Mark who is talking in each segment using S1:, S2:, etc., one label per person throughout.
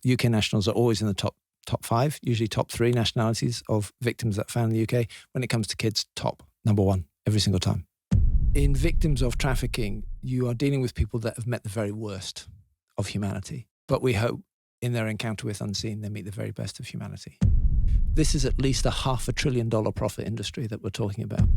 S1: UK nationals are always in the top five, usually top three nationalities of victims that are found in the UK. When it comes to kids, number one every single time. In victims of trafficking, you are dealing with people that have met the very worst of humanity. But we hope in their encounter with Unseen, they meet the very best of humanity. This is at least a $500 billion profit industry that we're talking about.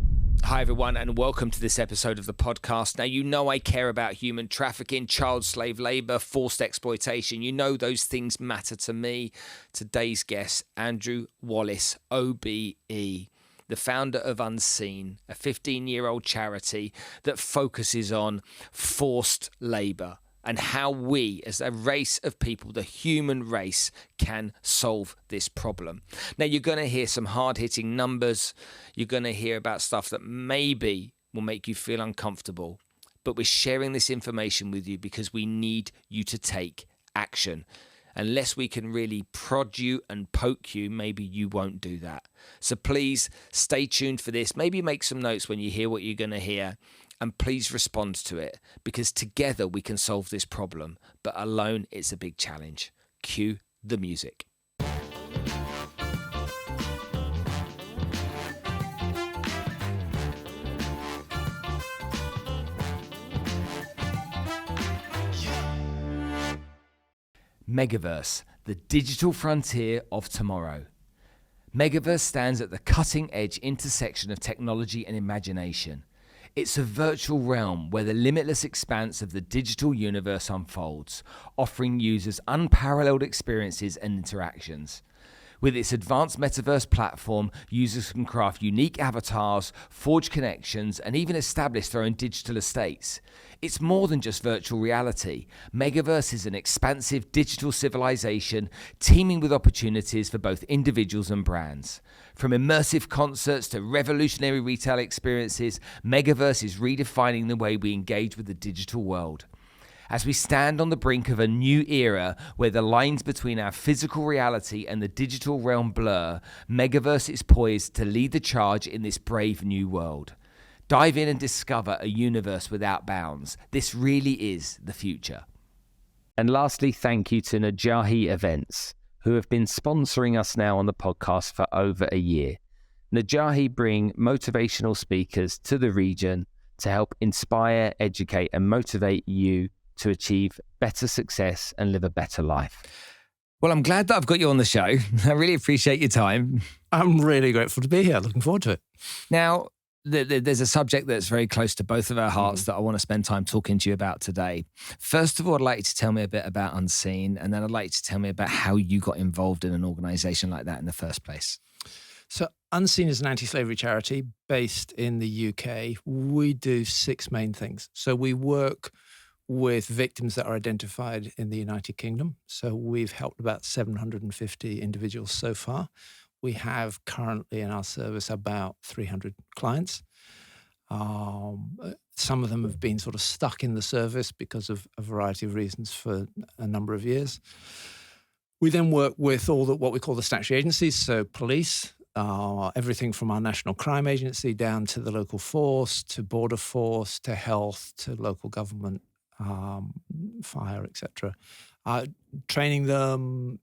S2: Hi everyone, and welcome to this episode of the podcast. Now, you know I care about human trafficking, child slave labour, forced exploitation. You know those things matter to me. Today's guest, Andrew Wallis, OBE, the founder of Unseen, a 15-year-old charity that focuses on forced labour and how we, as a race of people, the human race, can solve this problem. Now, you're going to hear some hard-hitting numbers. You're going to hear about stuff that maybe will make you feel uncomfortable. But we're sharing this information with you because we need you to take action. Unless we can really prod you and poke you, maybe you won't do that. So please stay tuned for this. Maybe make some notes when you hear what you're going to hear. And please respond to it, because together we can solve this problem, but alone it's a big challenge. Cue the music. Megaverse, the digital frontier of tomorrow. Megaverse stands at the cutting-edge intersection of technology and imagination. It's a virtual realm where the limitless expanse of the digital universe unfolds, offering users unparalleled experiences and interactions. With its advanced metaverse platform, users can craft unique avatars, forge connections, and even establish their own digital estates. It's more than just virtual reality. Megaverse is an expansive digital civilization teeming with opportunities for both individuals and brands. From immersive concerts to revolutionary retail experiences, Megaverse is redefining the way we engage with the digital world. As we stand on the brink of a new era where the lines between our physical reality and the digital realm blur, Megaverse is poised to lead the charge in this brave new world. Dive in and discover a universe without bounds. This really is the future. And lastly, thank you to Najahi Events, who have been sponsoring us now on the podcast for over a year. Najahi bring motivational speakers to the region to help inspire, educate, and motivate you to achieve better success and live a better life. Well, I'm glad that I've got you on the show. I really appreciate your time.
S1: I'm really grateful to be here. Looking forward to it.
S2: Now, there's a subject that's very close to both of our hearts that I want to spend time talking to you about today. First of all, I'd like you to tell me a bit about Unseen, and then I'd like you to tell me about how you got involved in an organisation like that in the first place.
S1: So Unseen is an anti-slavery charity based in the UK. We do 6 main things. So we work with victims that are identified in the United Kingdom. So we've helped about 750 individuals so far. We have currently in our service about 300 clients. Some of them have been sort of stuck in the service because of a variety of reasons for a number of years. We then work with all what we call the statutory agencies, so police, everything from our National Crime Agency down to the local force, to border force, to health, to local government, fire, etc. Training them,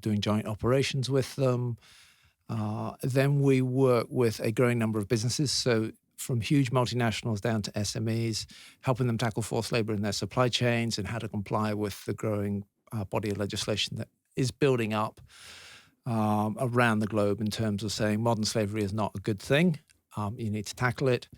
S1: doing joint operations with them. Then we work with a growing number of businesses, so from huge multinationals down to SMEs, helping them tackle forced labor in their supply chains and how to comply with the growing body of legislation that is building up around the globe in terms of saying modern slavery is not a good thing. You need to tackle it.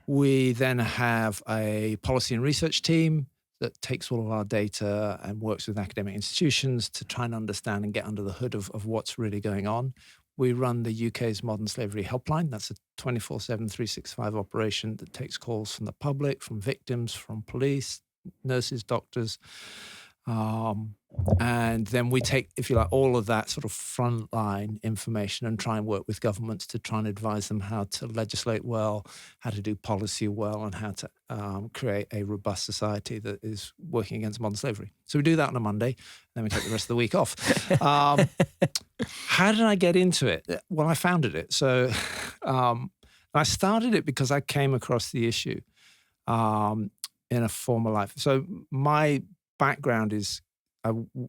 S1: We then have a policy and research team that takes all of our data and works with academic institutions to try and understand and get under the hood of what's really going on. We run the UK's modern slavery helpline. That's a 24/7, 365 operation that takes calls from the public, from victims, from police, nurses, doctors. And then we take, if you like, all of that sort of frontline information and try and work with governments to try and advise them how to legislate well, how to do policy well, and how to create a robust society that is working against modern slavery. So we do that on a Monday, then we take the rest of the week off. How did I get into it? Well, I founded it. So I started it because I came across the issue in a former life. So my background is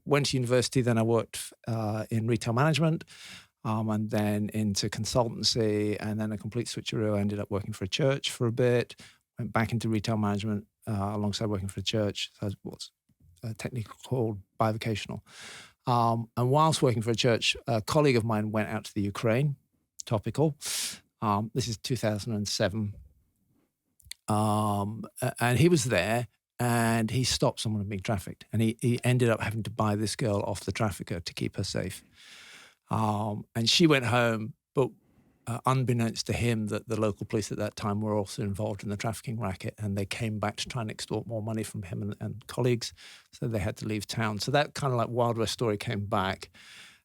S1: went to university, then I worked in retail management, and then into consultancy, and then a complete switcheroo. I ended up working for a church for a bit, went back into retail management alongside working for a church. So what's a technique called bivocational. And whilst working for a church, a colleague of mine went out to the Ukraine, topical. This is 2007. And he was there, and he stopped someone from being trafficked. And he ended up having to buy this girl off the trafficker to keep her safe. And she went home, but unbeknownst to him, that the local police at that time were also involved in the trafficking racket, and they came back to try and extort more money from him and colleagues, so they had to leave town. So that kind of like Wild West story came back.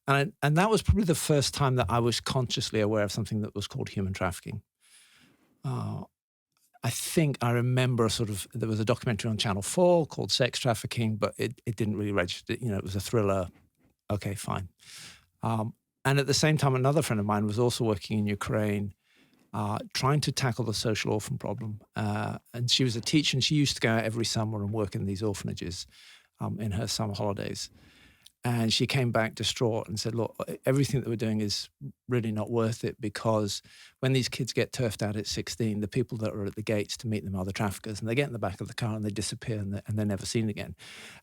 S1: And that was probably the first time that I was consciously aware of something that was called human trafficking. I think I remember there was a documentary on Channel 4 called Sex Trafficking, but it didn't really register. It was a thriller. Okay, fine. And at the same time, another friend of mine was also working in Ukraine, trying to tackle the social orphan problem. And she was a teacher, and she used to go out every summer and work in these orphanages in her summer holidays. And she came back distraught and said, look, everything that we're doing is really not worth it, because when these kids get turfed out at 16, the people that are at the gates to meet them are the traffickers, and they get in the back of the car and they disappear, and they're never seen again.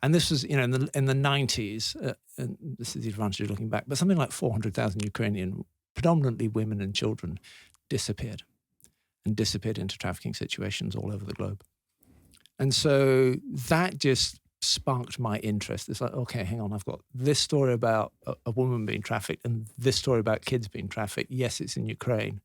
S1: And this was, in the 90s, and this is the advantage of looking back, but something like 400,000 Ukrainian, predominantly women and children, disappeared into trafficking situations all over the globe. And so that just sparked my interest. It's like, okay, hang on, I've got this story about a woman being trafficked and this story about kids being trafficked. Yes, it's in Ukraine.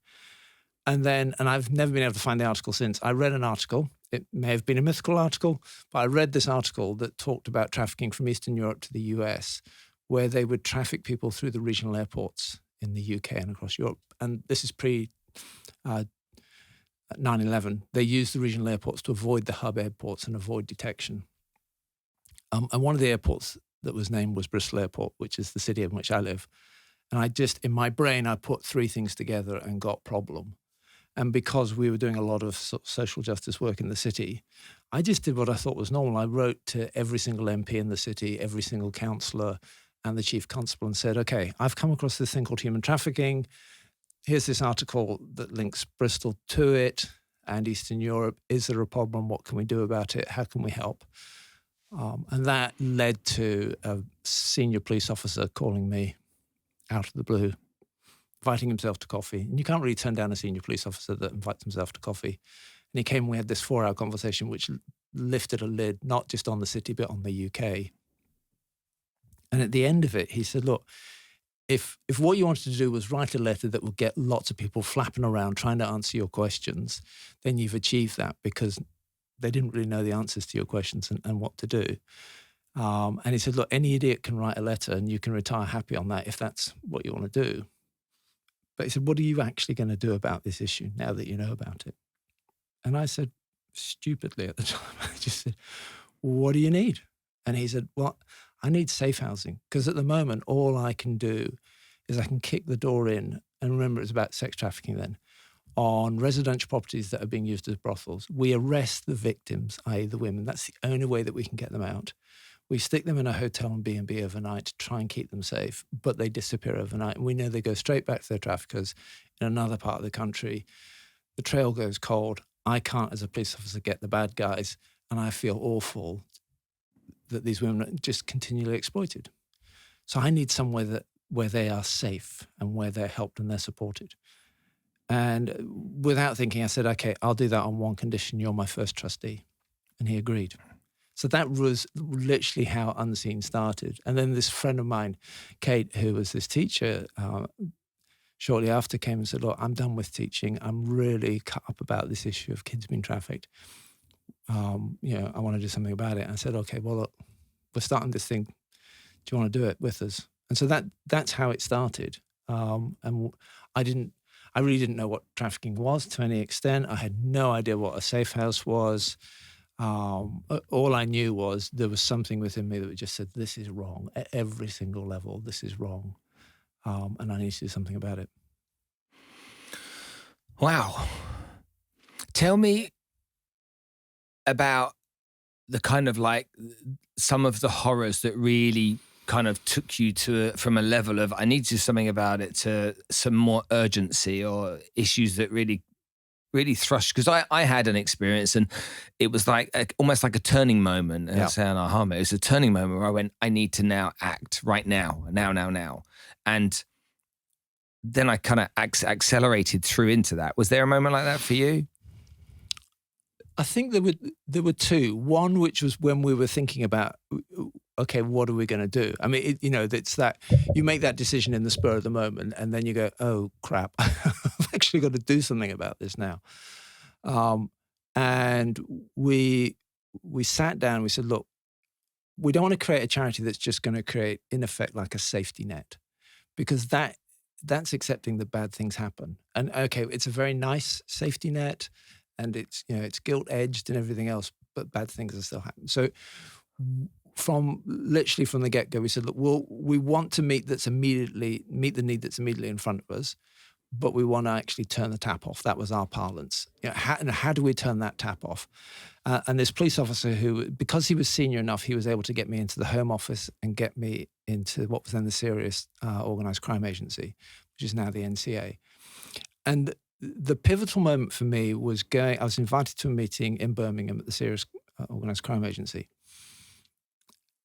S1: And I've never been able to find the article since. I read an article. It may have been a mythical article, but I read this article that talked about trafficking from Eastern Europe to the US, where they would traffic people through the regional airports in the UK and across Europe. And this is pre 9/11. They used the regional airports to avoid the hub airports and avoid detection. And one of the airports that was named was Bristol Airport, which is the city in which I live. And in my brain, I put three things together and got problem. And because we were doing a lot of social justice work in the city, I just did what I thought was normal. I wrote to every single MP in the city, every single councillor, and the chief constable, and said, okay, I've come across this thing called human trafficking. Here's this article that links Bristol to it and Eastern Europe. Is there a problem? What can we do about it? How can we help? And that led to a senior police officer calling me out of the blue, inviting himself to coffee. And you can't really turn down a senior police officer that invites himself to coffee. And he came and we had this 4-hour conversation, which lifted a lid, not just on the city, but on the UK. And at the end of it, he said, look, if what you wanted to do was write a letter that would get lots of people flapping around trying to answer your questions, then you've achieved that, because they didn't really know the answers to your questions and what to do. And he said, look, any idiot can write a letter and you can retire happy on that if that's what you want to do. But he said, what are you actually going to do about this issue now that you know about it? And I said, stupidly at the time, I just said, what do you need? And he said, well, I need safe housing, because at the moment, all I can do is I can kick the door in, and remember, it's about sex trafficking then, on residential properties that are being used as brothels. We arrest the victims, i.e. the women. That's the only way that we can get them out. We stick them in a hotel and B&B overnight to try and keep them safe, but they disappear overnight. And we know they go straight back to their traffickers in another part of the country. The trail goes cold. I can't, as a police officer, get the bad guys, and I feel awful that these women are just continually exploited. So I need somewhere where they are safe and where they're helped and they're supported. And without thinking, I said, okay, I'll do that on one condition. You're my first trustee. And he agreed. So that was literally how Unseen started. And then this friend of mine, Kate, who was this teacher, shortly after came and said, look, I'm done with teaching. I'm really cut up about this issue of kids being trafficked. I want to do something about it. And I said, okay, well, look, we're starting this thing. Do you want to do it with us? And so that's how it started. And I really didn't know what trafficking was to any extent. I had no idea what a safe house was. All I knew was there was something within me that just said, this is wrong. At every single level, this is wrong. And I need to do something about it.
S2: Wow. Tell me about the kind of some of the horrors that really kind of took you from a level of I need to do something about it to some more urgency, or issues that really thrust? Because I had an experience, and it was like almost like a turning moment. And I say on our home, it was a turning moment where I went, I need to now act right now. And then I kind of accelerated through into that. Was there a moment like that for you?
S1: I think there were two. One, which was when we were thinking about, okay, what are we going to do? I mean, it's that you make that decision in the spur of the moment, and then you go, oh crap, I've actually got to do something about this now. And we sat down. We said, look, we don't want to create a charity that's just going to create, in effect, like a safety net, because that's accepting that bad things happen. And okay, it's a very nice safety net, and it's gilt edged and everything else, but bad things are still happening. So from the get go, we said, look, we want to meet the need that's immediately in front of us, but we want to actually turn the tap off. That was our parlance. How do we turn that tap off? And this police officer who, because he was senior enough, he was able to get me into the Home Office and get me into what was then the Serious Organised Crime Agency, which is now the NCA. And the pivotal moment for me was I was invited to a meeting in Birmingham at the Serious Organised Crime Agency.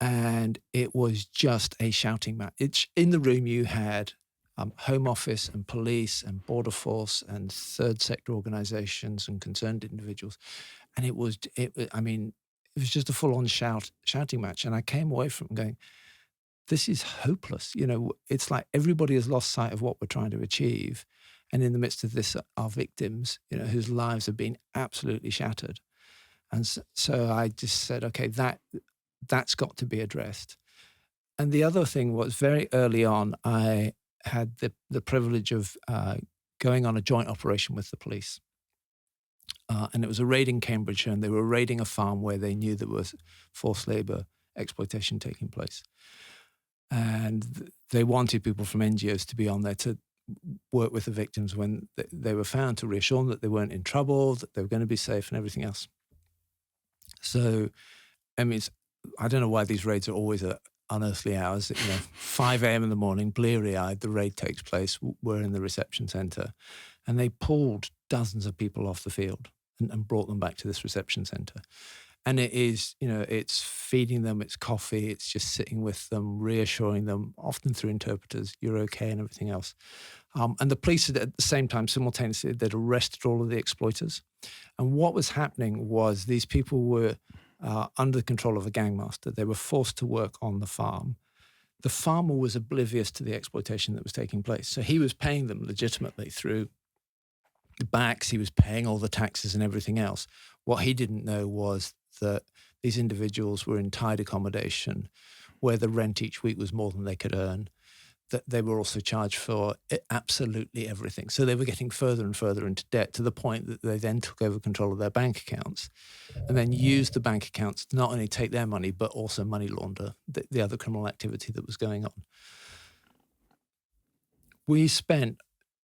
S1: And it was just a shouting match. In the room you had Home Office and police and border force and third sector organisations and concerned individuals. And it was just a full-on shouting match. And I came away from it going, this is hopeless. It's like everybody has lost sight of what we're trying to achieve. And in the midst of this are victims, whose lives have been absolutely shattered. And so I just said, okay, that's got to be addressed. And the other thing was, very early on, I had the privilege of going on a joint operation with the police. And it was a raid in Cambridgeshire, and they were raiding a farm where they knew there was forced labour exploitation taking place. And they wanted people from NGOs to be on there to work with the victims when they were found, to reassure them that they weren't in trouble, that they were going to be safe and everything else. So, I mean, I don't know why these raids are always at unearthly hours. 5 a.m. in the morning, bleary-eyed, the raid takes place. We're in the reception centre. And they pulled dozens of people off the field and brought them back to this reception centre. And it is, it's feeding them, it's coffee, it's just sitting with them, reassuring them, often through interpreters, you're okay and everything else. And the police at the same time, simultaneously, they'd arrested all of the exploiters. And what was happening was these people were under the control of a gangmaster. They were forced to work on the farm. The farmer was oblivious to the exploitation that was taking place. So he was paying them legitimately through the backs. He was paying all the taxes and everything else. What he didn't know was that these individuals were in tied accommodation where the rent each week was more than they could earn, that they were also charged for absolutely everything. So they were getting further and further into debt, to the point that they then took over control of their bank accounts and then used the bank accounts to not only take their money, but also money launder the other criminal activity that was going on. We spent,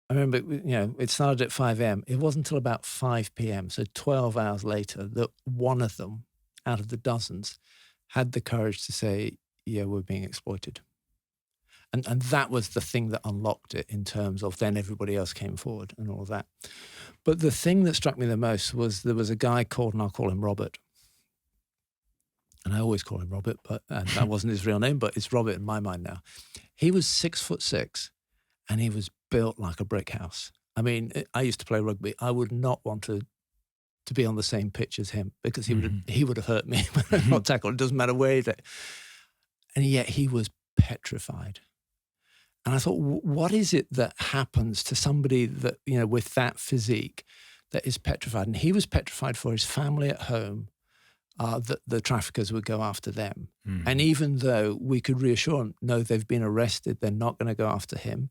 S1: I remember, it started at 5 a.m. It wasn't until about 5 p.m., so 12 hours later, that one of them, out of the dozens, had the courage to say, yeah, we're being exploited. And that was the thing that unlocked it, in terms of then everybody else came forward and all of that. But the thing that struck me the most was there was a guy called, and I'll call him Robert. And I always call him Robert, and that wasn't his real name, but it's Robert in my mind now. He was 6'6", and he was built like a brick house. I mean, I used to play rugby. I would not want to be on the same pitch as him, because he would have hurt me when I got tackled. It doesn't matter where he's at. And yet he was petrified. And I thought, what is it that happens to somebody that, with that physique, that is petrified? And he was petrified for his family at home, that the traffickers would go after them. And even though we could reassure him, no, they've been arrested, they're not going to go after him.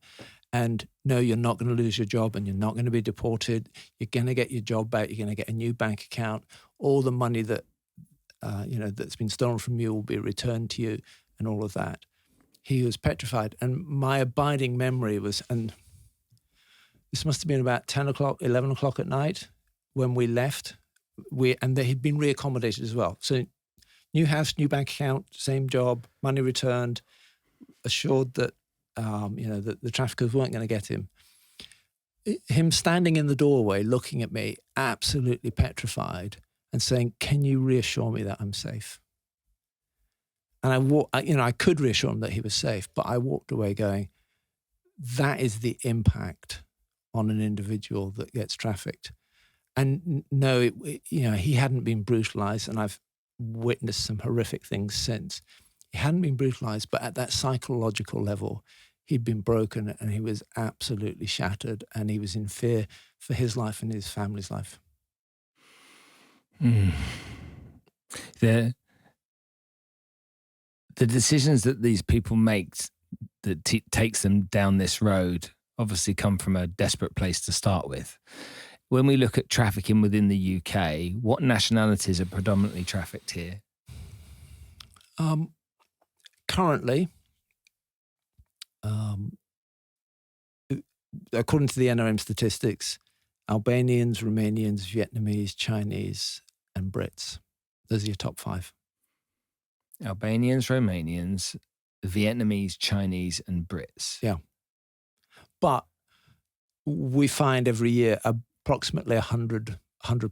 S1: And no, you're not going to lose your job, and you're not going to be deported. You're going to get your job back. You're going to get a new bank account. All the money that, that's been stolen from you will be returned to you, and all of that. He was petrified. And my abiding memory was, and this must have been about 10 o'clock, 11 o'clock at night when we left. And they had been reaccommodated as well. So, New house, new bank account, same job, money returned, assured that that the traffickers weren't going to get him. Him standing in the doorway, looking at me, absolutely petrified, and saying, "Can you reassure me that I'm safe?" And I could reassure him that he was safe, but I walked away going, "That is the impact on an individual that gets trafficked." And no, he hadn't been brutalized, and I've witnessed some horrific things since. He hadn't been brutalized, but at that psychological level, he'd been broken, and he was absolutely shattered, and he was in fear for his life and his family's life.
S2: The decisions that these people make that takes them down this road obviously come from a desperate place to start with. When we look at trafficking within the UK, what nationalities are predominantly trafficked here?
S1: Currently, according to the NRM statistics, Albanians, Romanians, Vietnamese, Chinese, and Brits. Those are your top 5.
S2: Albanians, Romanians, Vietnamese, Chinese, and Brits.
S1: Yeah. But we find every year approximately 100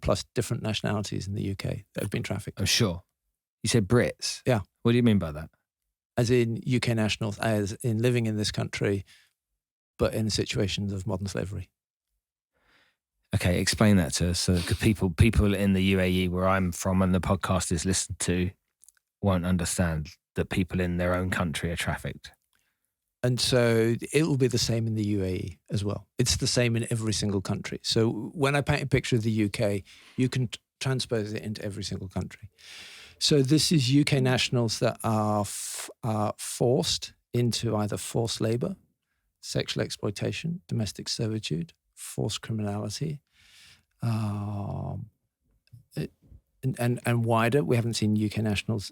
S1: plus different nationalities in the UK that have been trafficked.
S2: I'm sure. You said Brits?
S1: Yeah.
S2: What do you mean by that?
S1: As in UK nationals, as in living in this country, but in situations of modern slavery.
S2: Okay, explain that to us. So, because people in the UAE, where I'm from and the podcast is listened to, won't understand that people in their own country are trafficked.
S1: And so it will be the same in the UAE as well. It's the same in every single country. So when I paint a picture of the UK, you can transpose it into every single country. So this is UK nationals that are forced into either forced labor, sexual exploitation, domestic servitude, forced criminality, and wider. We haven't seen UK nationals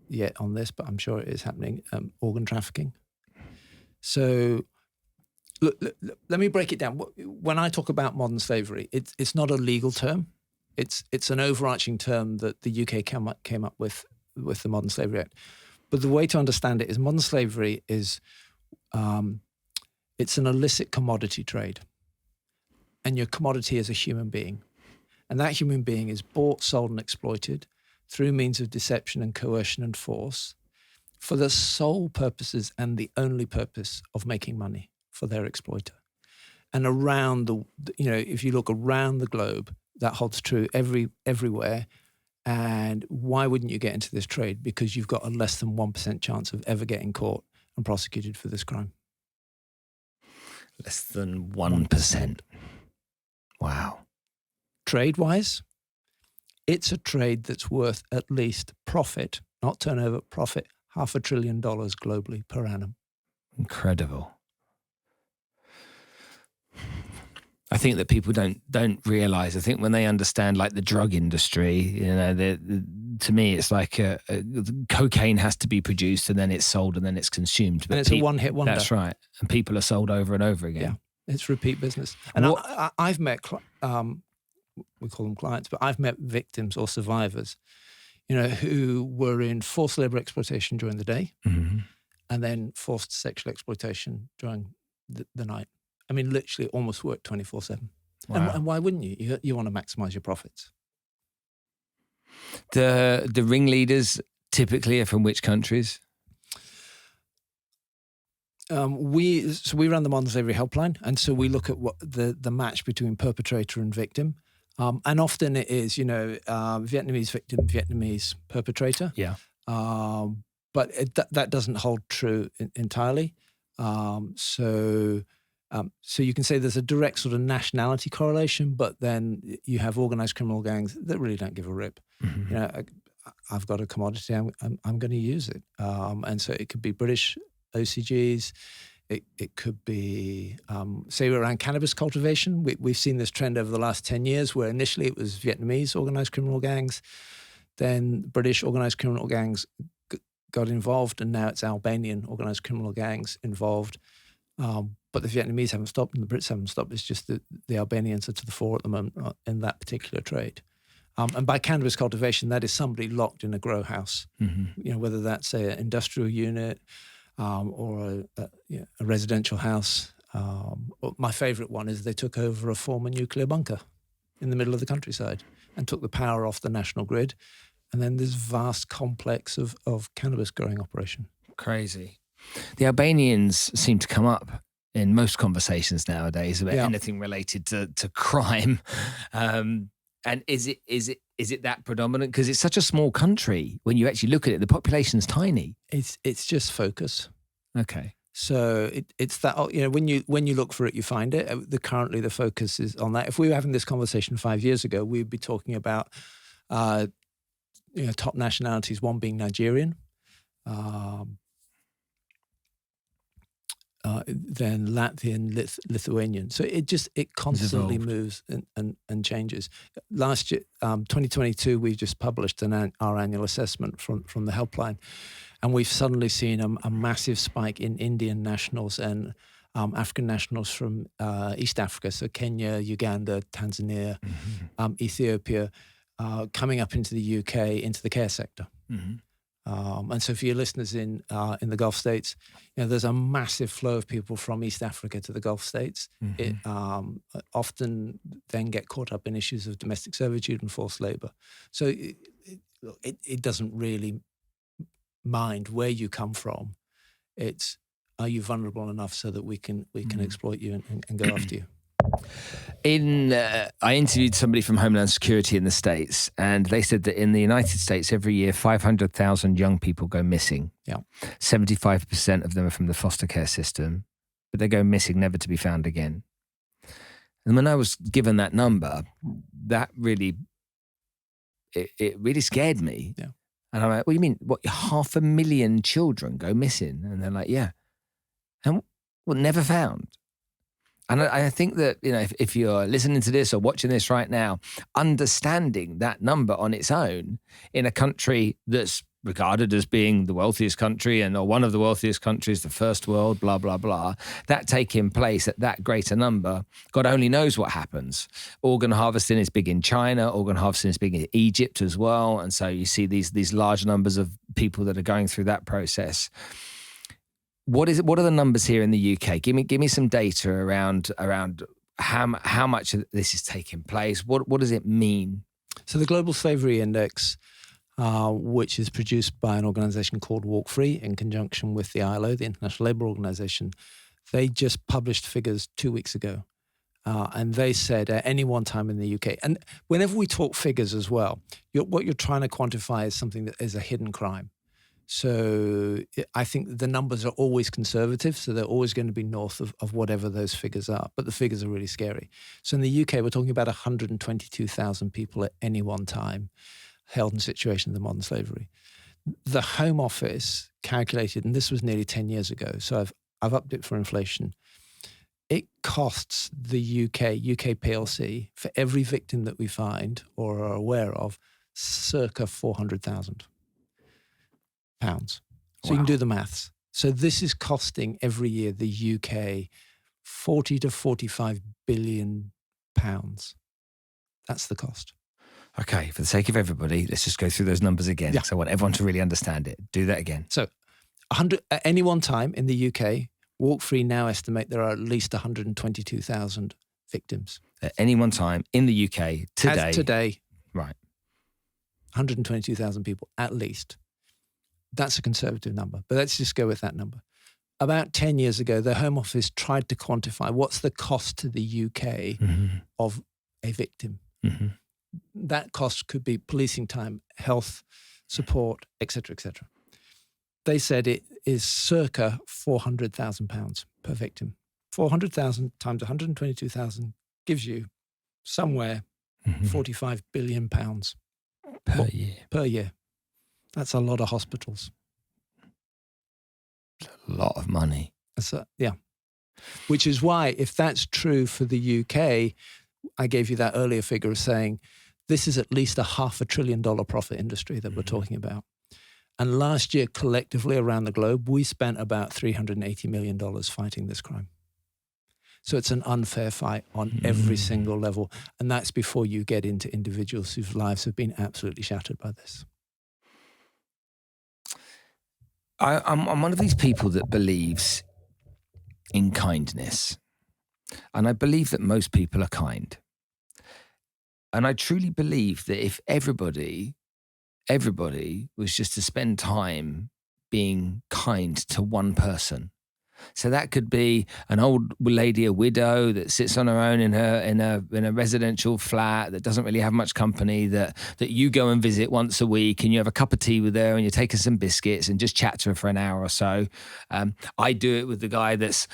S1: yet on this, but I'm sure it is happening. Organ trafficking. So look, let me break it down. When I talk about modern slavery, it's not a legal term. It's an overarching term that the UK came up with the Modern Slavery Act. But the way to understand it is modern slavery is it's an illicit commodity trade. And your commodity is a human being. And that human being is bought, sold, and exploited through means of deception and coercion and force for the sole purposes and the only purpose of making money for their exploiter. And around if you look around the globe, that holds true everywhere. And why wouldn't you get into this trade? Because you've got a less than 1% chance of ever getting caught and prosecuted for this crime.
S2: Less than 1%. Wow.
S1: Trade-wise, it's a trade that's worth at least profit, not turnover, profit, $500 billion globally per annum.
S2: Incredible. I think that people don't realize. I think when they understand, like the drug industry, to me, it's like cocaine has to be produced and then it's sold and then it's consumed.
S1: But it's a one-hit wonder.
S2: That's right, and people are sold over and over again.
S1: Yeah, it's repeat business. And I've met, we call them clients, but I've met victims or survivors, who were in forced labor exploitation during the day, and then forced sexual exploitation during the night. I mean, literally almost work 24/7. Wow. And why wouldn't you? You want to maximize your profits.
S2: The ringleaders typically are from which countries?
S1: We run the Modern Slavery Helpline, and so we look at what the match between perpetrator and victim. And often it is, Vietnamese victim, Vietnamese perpetrator.
S2: Yeah.
S1: But that doesn't hold true entirely. So you can say there's a direct sort of nationality correlation, but then you have organized criminal gangs that really don't give a rip. Mm-hmm. I've got a commodity, I'm going to use it. And so it could be British OCGs. It could be, say, around cannabis cultivation. We've seen this trend over the last 10 years where initially it was Vietnamese organized criminal gangs, then British organized criminal gangs got involved, and now it's Albanian organized criminal gangs involved. But the Vietnamese haven't stopped and the Brits haven't stopped. It's just that the Albanians are to the fore at the moment in that particular trade. And by cannabis cultivation, that is somebody locked in a grow house, whether that's an industrial unit or a residential house. My favorite one is they took over a former nuclear bunker in the middle of the countryside and took the power off the national grid. And then this vast complex of cannabis growing operation.
S2: Crazy. The Albanians seem to come up in most conversations nowadays about anything related to crime. And is it that predominant? Because it's such a small country. When you actually look at it, the population's tiny.
S1: It's just focus.
S2: Okay.
S1: So it's that, when you look for it, you find it. Currently the focus is on that. If we were having this conversation 5 years ago, we'd be talking about top nationalities, one being Nigerian, then Latvian, Lithuanian. So it constantly moves and changes. Last year, 2022, we just published our annual assessment from the helpline, and we've suddenly seen a massive spike in Indian nationals and African nationals from East Africa, so Kenya, Uganda, Tanzania, Ethiopia, coming up into the UK, into the care sector. And so for your listeners in the Gulf states, there's a massive flow of people from East Africa to the Gulf states. It often then get caught up in issues of domestic servitude and forced labor. So it doesn't really mind where you come from. It's, are you vulnerable enough so that we can exploit you and go after you?
S2: I interviewed somebody from Homeland Security in the States, and they said that in the United States every year 500,000 young people go missing. 75% of them are from the foster care system, but they go missing, never to be found again. And when I was given that number, that really it really scared me. And I'm like, what do you mean? What, 500,000 children go missing? And they're like, yeah, and never found. And I think that, if you're listening to this or watching this right now, understanding that number on its own in a country that's regarded as being the wealthiest country or one of the wealthiest countries, the first world, blah, blah, blah, that taking place at that greater number, God only knows what happens. Organ harvesting is big in China. Organ harvesting is big in Egypt as well. And so you see these large numbers of people that are going through that process. What are the numbers here in the UK? Give me some data around how much of this is taking place. What does it mean?
S1: So the Global Slavery Index, which is produced by an organization called Walk Free in conjunction with the ILO, the International Labour Organization, they just published figures 2 weeks ago. And they said at any one time in the UK, and whenever we talk figures as well, what you're trying to quantify is something that is a hidden crime. So I think the numbers are always conservative, so they're always going to be north of whatever those figures are, but the figures are really scary. So in the UK, we're talking about 122,000 people at any one time held in situations of modern slavery. The Home Office calculated, and this was nearly 10 years ago, so I've upped it for inflation. It costs the UK PLC, for every victim that we find or are aware of, circa £400,000. So you can do the maths. So this is costing every year the UK 40 to 45 billion pounds. That's the cost.
S2: Okay, for the sake of everybody, let's just go through those numbers again. So I want everyone to really understand it. Do that again. So
S1: 100 at any one time in the UK, Walk Free now estimate there are at least 122,000 victims.
S2: At any one time in the UK today.
S1: As today.
S2: Right.
S1: 122,000 people at least. That's a conservative number, but let's just go with that number. About 10 years ago, the Home Office tried to quantify what's the cost to the UK of a victim. That cost could be policing time, health support, etc., etc. They said it is circa £400,000 per victim. 400,000 times 122,000 gives you somewhere £45 billion per year. That's a lot of hospitals.
S2: It's a lot of money.
S1: Yeah. Which is why, if that's true for the UK, I gave you that earlier figure of saying this is at least a $500 billion profit industry that we're talking about. And last year, collectively around the globe, we spent about $380 million fighting this crime. So it's an unfair fight on every single level. And that's before you get into individuals whose lives have been absolutely shattered by this.
S2: I'm one of these people that believes in kindness. And I believe that most people are kind. And I truly believe that if everybody was just to spend time being kind to one person. So that could be an old lady, a widow that sits on her own in a residential flat that doesn't really have much company, that you go and visit once a week and you have a cup of tea with her and you take her some biscuits and just chat to her for an hour or so. I do it with the guy that's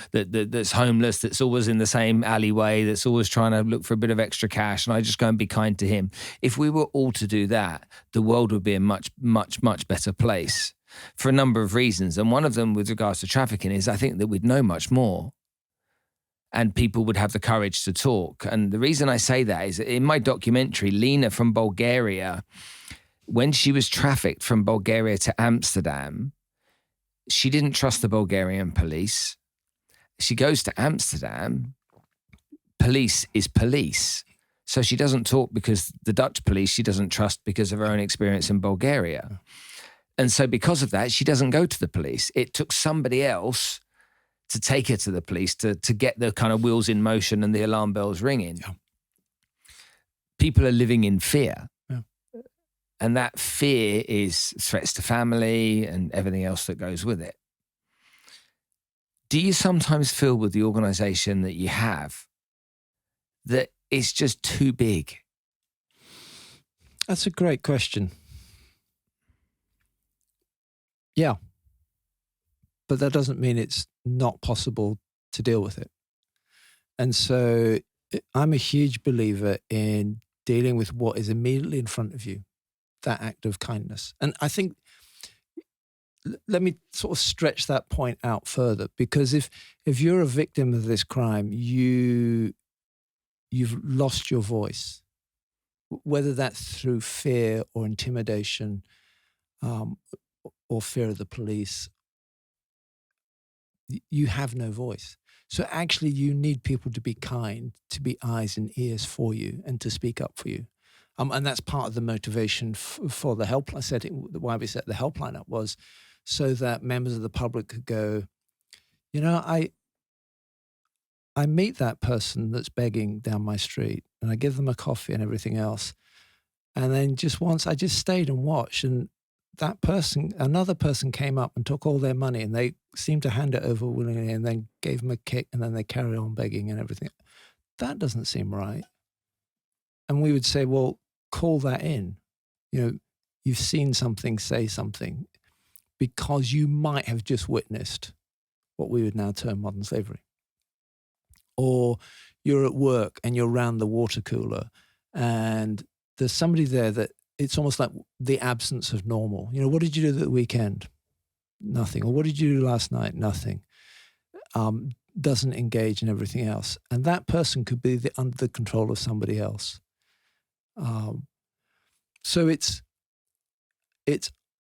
S2: homeless, that's always in the same alleyway, that's always trying to look for a bit of extra cash, and I just go and be kind to him. If we were all to do that, the world would be a much, much, much better place. For a number of reasons. And one of them with regards to trafficking is I think that we'd know much more and people would have the courage to talk. And the reason I say that is in my documentary, Lena from Bulgaria, when she was trafficked from Bulgaria to Amsterdam, she didn't trust the Bulgarian police. She goes to Amsterdam. Police is police. So she doesn't talk because the Dutch police she doesn't trust because of her own experience in Bulgaria. And so because of that, she doesn't go to the police. It took somebody else to take her to the police to get the kind of wheels in motion and the alarm bells ringing. Yeah. People are living in fear. Yeah. And that fear is threats to family and everything else that goes with it. Do you sometimes feel with the organization that you have that it's just too big?
S1: That's a great question. Yeah. But that doesn't mean it's not possible to deal with it. And so I'm a huge believer in dealing with what is immediately in front of you, that act of kindness. And I think, let me sort of stretch that point out further, because if you're a victim of this crime, you've lost your voice, whether that's through fear or intimidation, or fear of the police. You have no voice. So actually you need people to be kind, to be eyes and ears for you and to speak up for you. And that's part of the motivation for the helpline why we set the helpline up was so that members of the public could go, you know, I meet that person that's begging down my street and I give them a coffee and everything else. And then just once I just stayed and watched, and that person, another person came up and took all their money and they seemed to hand it over willingly and then gave them a kick and then they carried on begging and everything. That doesn't seem right. And we would say, well, call that in. You know, you've seen something, say something, because you might have just witnessed what we would now term modern slavery. Or you're at work and you're around the water cooler and there's somebody there that it's almost like the absence of normal. You know, what did you do at the weekend? Nothing. Or what did you do last night? Nothing. Doesn't engage in everything else. And that person could be under the control of somebody else. So it's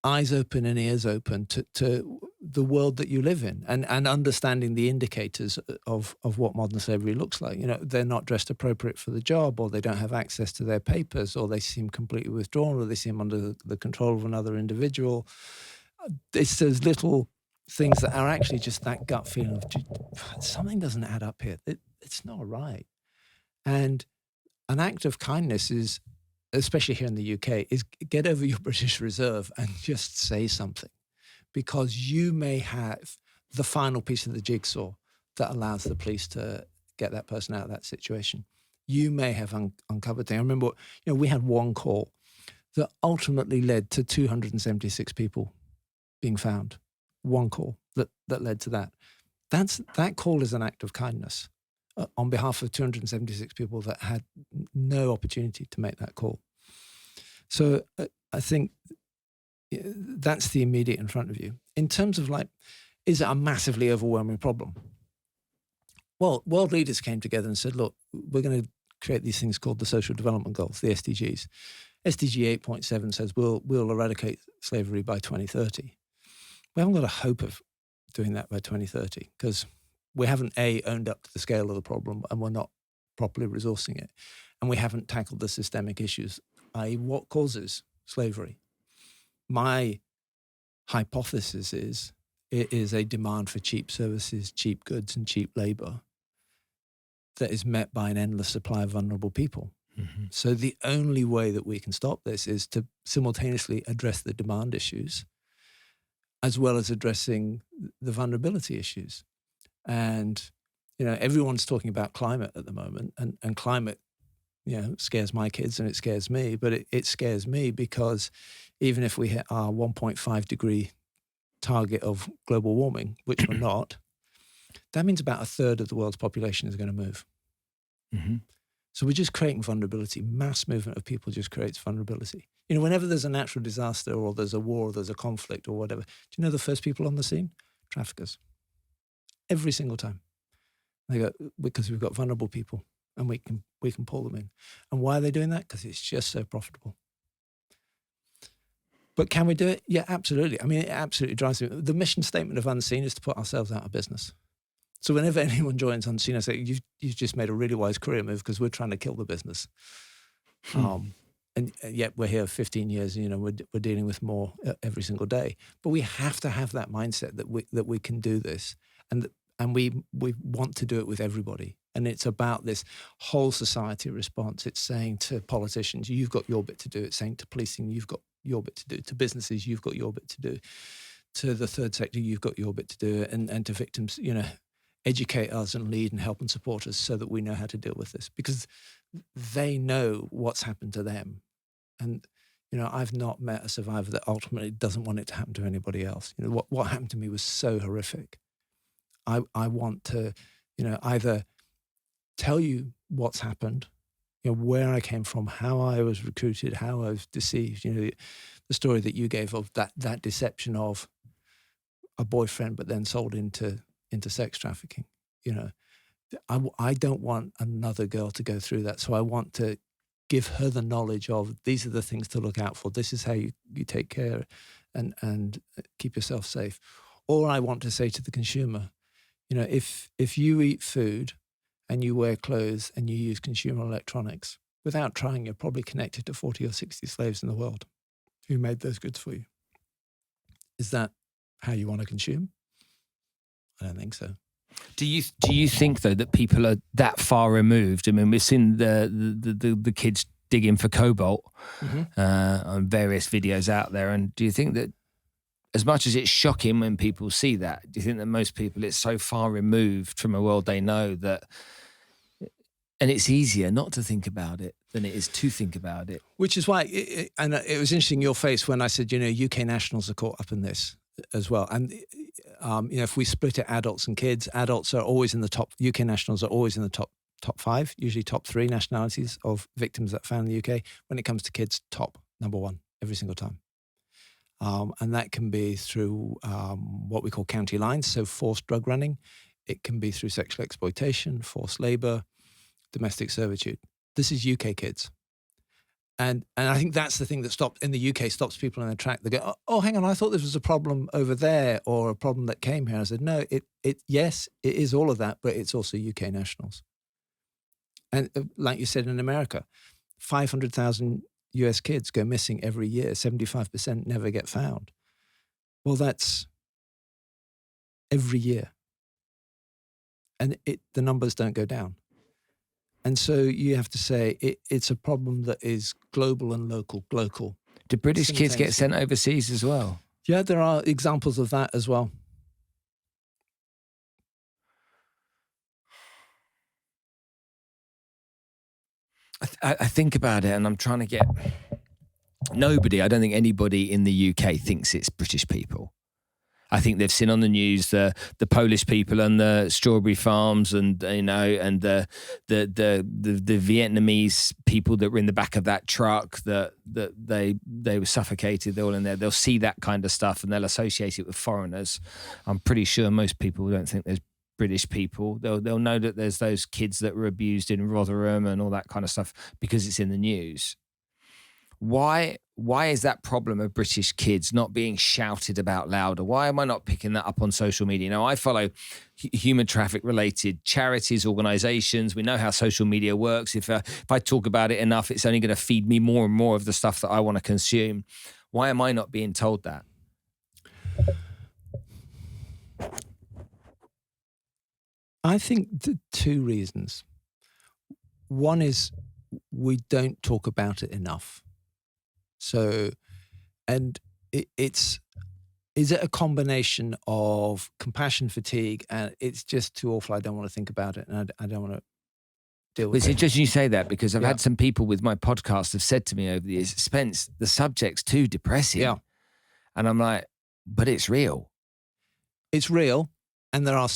S1: eyes open and ears open to the world that you live in and understanding the indicators of what modern slavery looks like. You know, they're not dressed appropriate for the job, or they don't have access to their papers, or they seem completely withdrawn, or they seem under the control of another individual. It's those little things that are actually just that gut feeling of something doesn't add up here. It's not right. And an act of kindness is, especially here in the UK, is get over your British reserve and just say something, because you may have the final piece of the jigsaw that allows the police to get that person out of that situation. You may have uncovered things. I remember, you know, we had one call that ultimately led to 276 people being found. One call that led to that. That call is an act of kindness on behalf of 276 people that had no opportunity to make that call. So I think that's the immediate in front of you. In terms of like, is it a massively overwhelming problem? Well, world leaders came together and said, look, we're going to create these things called the Social Development Goals, the SDGs. SDG 8.7 says we'll eradicate slavery by 2030. We haven't got a hope of doing that by 2030 because We haven't owned up to the scale of the problem, and we're not properly resourcing it, and we haven't tackled the systemic issues, i.e., what causes slavery. My hypothesis is it is a demand for cheap services, cheap goods, and cheap labor that is met by an endless supply of vulnerable people.
S2: Mm-hmm.
S1: So the only way that we can stop this is to simultaneously address the demand issues as well as addressing the vulnerability issues. And, everyone's talking about climate at the moment, and climate, scares my kids and it scares me, but it scares me because even if we hit our 1.5 degree target of global warming, which we're not, that means about a third of the world's population is going to move.
S2: Mm-hmm.
S1: So we're just creating vulnerability. Mass movement of people just creates vulnerability. Whenever there's a natural disaster or there's a war or there's a conflict or whatever, do you know the first people on the scene? Traffickers. Every single time. They go, because we've got vulnerable people and we can pull them in. And why are they doing that? Because it's just so profitable. But can we do it? Yeah, absolutely. I mean, it absolutely drives me. The mission statement of Unseen is to put ourselves out of business. So whenever anyone joins Unseen, I say, you've just made a really wise career move because we're trying to kill the business. And yet we're here 15 years, we're dealing with more every single day. But we have to have that mindset that we can do this. And we want to do it with everybody. And it's about this whole society response. It's saying to politicians, you've got your bit to do. It's saying to policing, you've got your bit to do. To businesses, you've got your bit to do. To the third sector, you've got your bit to do. And to victims, educate us and lead and help and support us so that we know how to deal with this, because they know what's happened to them. And, I've not met a survivor that ultimately doesn't want it to happen to anybody else. What happened to me was so horrific. I want to, either tell you what's happened, where I came from, how I was recruited, how I was deceived, the story that you gave of that deception of a boyfriend, but then sold into sex trafficking. I don't want another girl to go through that. So I want to give her the knowledge of these are the things to look out for. This is how you take care and keep yourself safe. Or I want to say to the consumer, if you eat food and you wear clothes and you use consumer electronics, without trying, you're probably connected to 40 or 60 slaves in the world who made those goods for you. Is that how you want to consume? I don't think so.
S2: Do you think though that people are that far removed? I mean, we've seen the kids digging for cobalt on various videos out there, and do you think that, as much as it's shocking when people see that, do you think that most people, it's so far removed from a world they know that, and it's easier not to think about it than it is to think about it?
S1: Which is why, and it was interesting your face when I said, UK nationals are caught up in this as well. And, if we split it adults and kids, adults are always in the top, UK nationals are always in the top 5, usually top 3 nationalities of victims that are found in the UK. When it comes to kids, top number 1 every single time. And that can be through what we call county lines, so forced drug running. It can be through sexual exploitation, forced labor, domestic servitude. This is UK kids. And I think that's the thing that in the UK stops people in their track. They go, oh, hang on, I thought this was a problem over there or a problem that came here. I said, no, yes, it is all of that, but it's also UK nationals. And like you said, in America, 500,000 US kids go missing every year. 75% never get found. Well, that's every year. And the numbers don't go down. And so you have to say it's a problem that is global and local.
S2: Do British kids get sent overseas as well?
S1: Yeah, there are examples of that as well.
S2: I think about it and I'm trying to get... I don't think anybody in the UK thinks it's British people. I think they've seen on the news the Polish people and the strawberry farms, and and the Vietnamese people that were in the back of that truck that they were suffocated. They're all in there. They'll see that kind of stuff and they'll associate it with foreigners. I'm pretty sure most people don't think there's British people. They'll know that there's those kids that were abused in Rotherham and all that kind of stuff because it's in the news. Why is that problem of British kids not being shouted about louder? Why am I not picking that up on social media? Now, I follow human traffic related charities, organizations. We know how social media works. If I talk about it enough, it's only going to feed me more and more of the stuff that I want to consume. Why am I not being told that?
S1: I think two reasons. One is we don't talk about it enough. So, and is it a combination of compassion fatigue and it's just too awful, I don't want to think about it, and I don't want to deal with
S2: It's
S1: it.
S2: interesting you say that, because I've
S1: Yeah.
S2: had some people with my podcast have said to me over the years, Spence, the subject's too depressing.
S1: Yeah.
S2: And I'm like, but it's real.
S1: It's real, and there are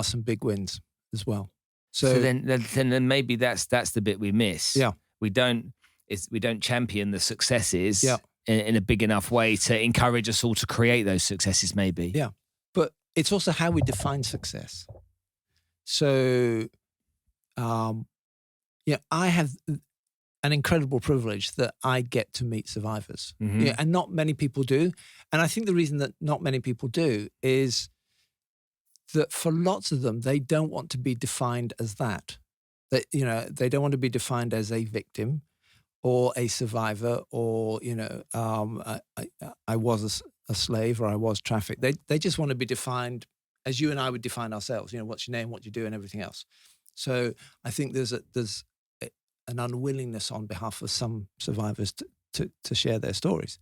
S1: some big wins as well.
S2: So then maybe that's the bit we miss.
S1: Yeah.
S2: We don't champion the successes
S1: Yeah.
S2: in a big enough way to encourage us all to create those successes, maybe.
S1: Yeah. But it's also how we define success. So, I have an incredible privilege that I get to meet survivors.
S2: Mhm.
S1: And not many people do. And I think the reason that not many people do is that for lots of them, they don't want to be defined as that. That, they don't want to be defined as a victim or a survivor, or, I was a slave, or I was trafficked. They just want to be defined as you and I would define ourselves. What's your name, what you do, and everything else. So I think there's an unwillingness on behalf of some survivors to share their stories.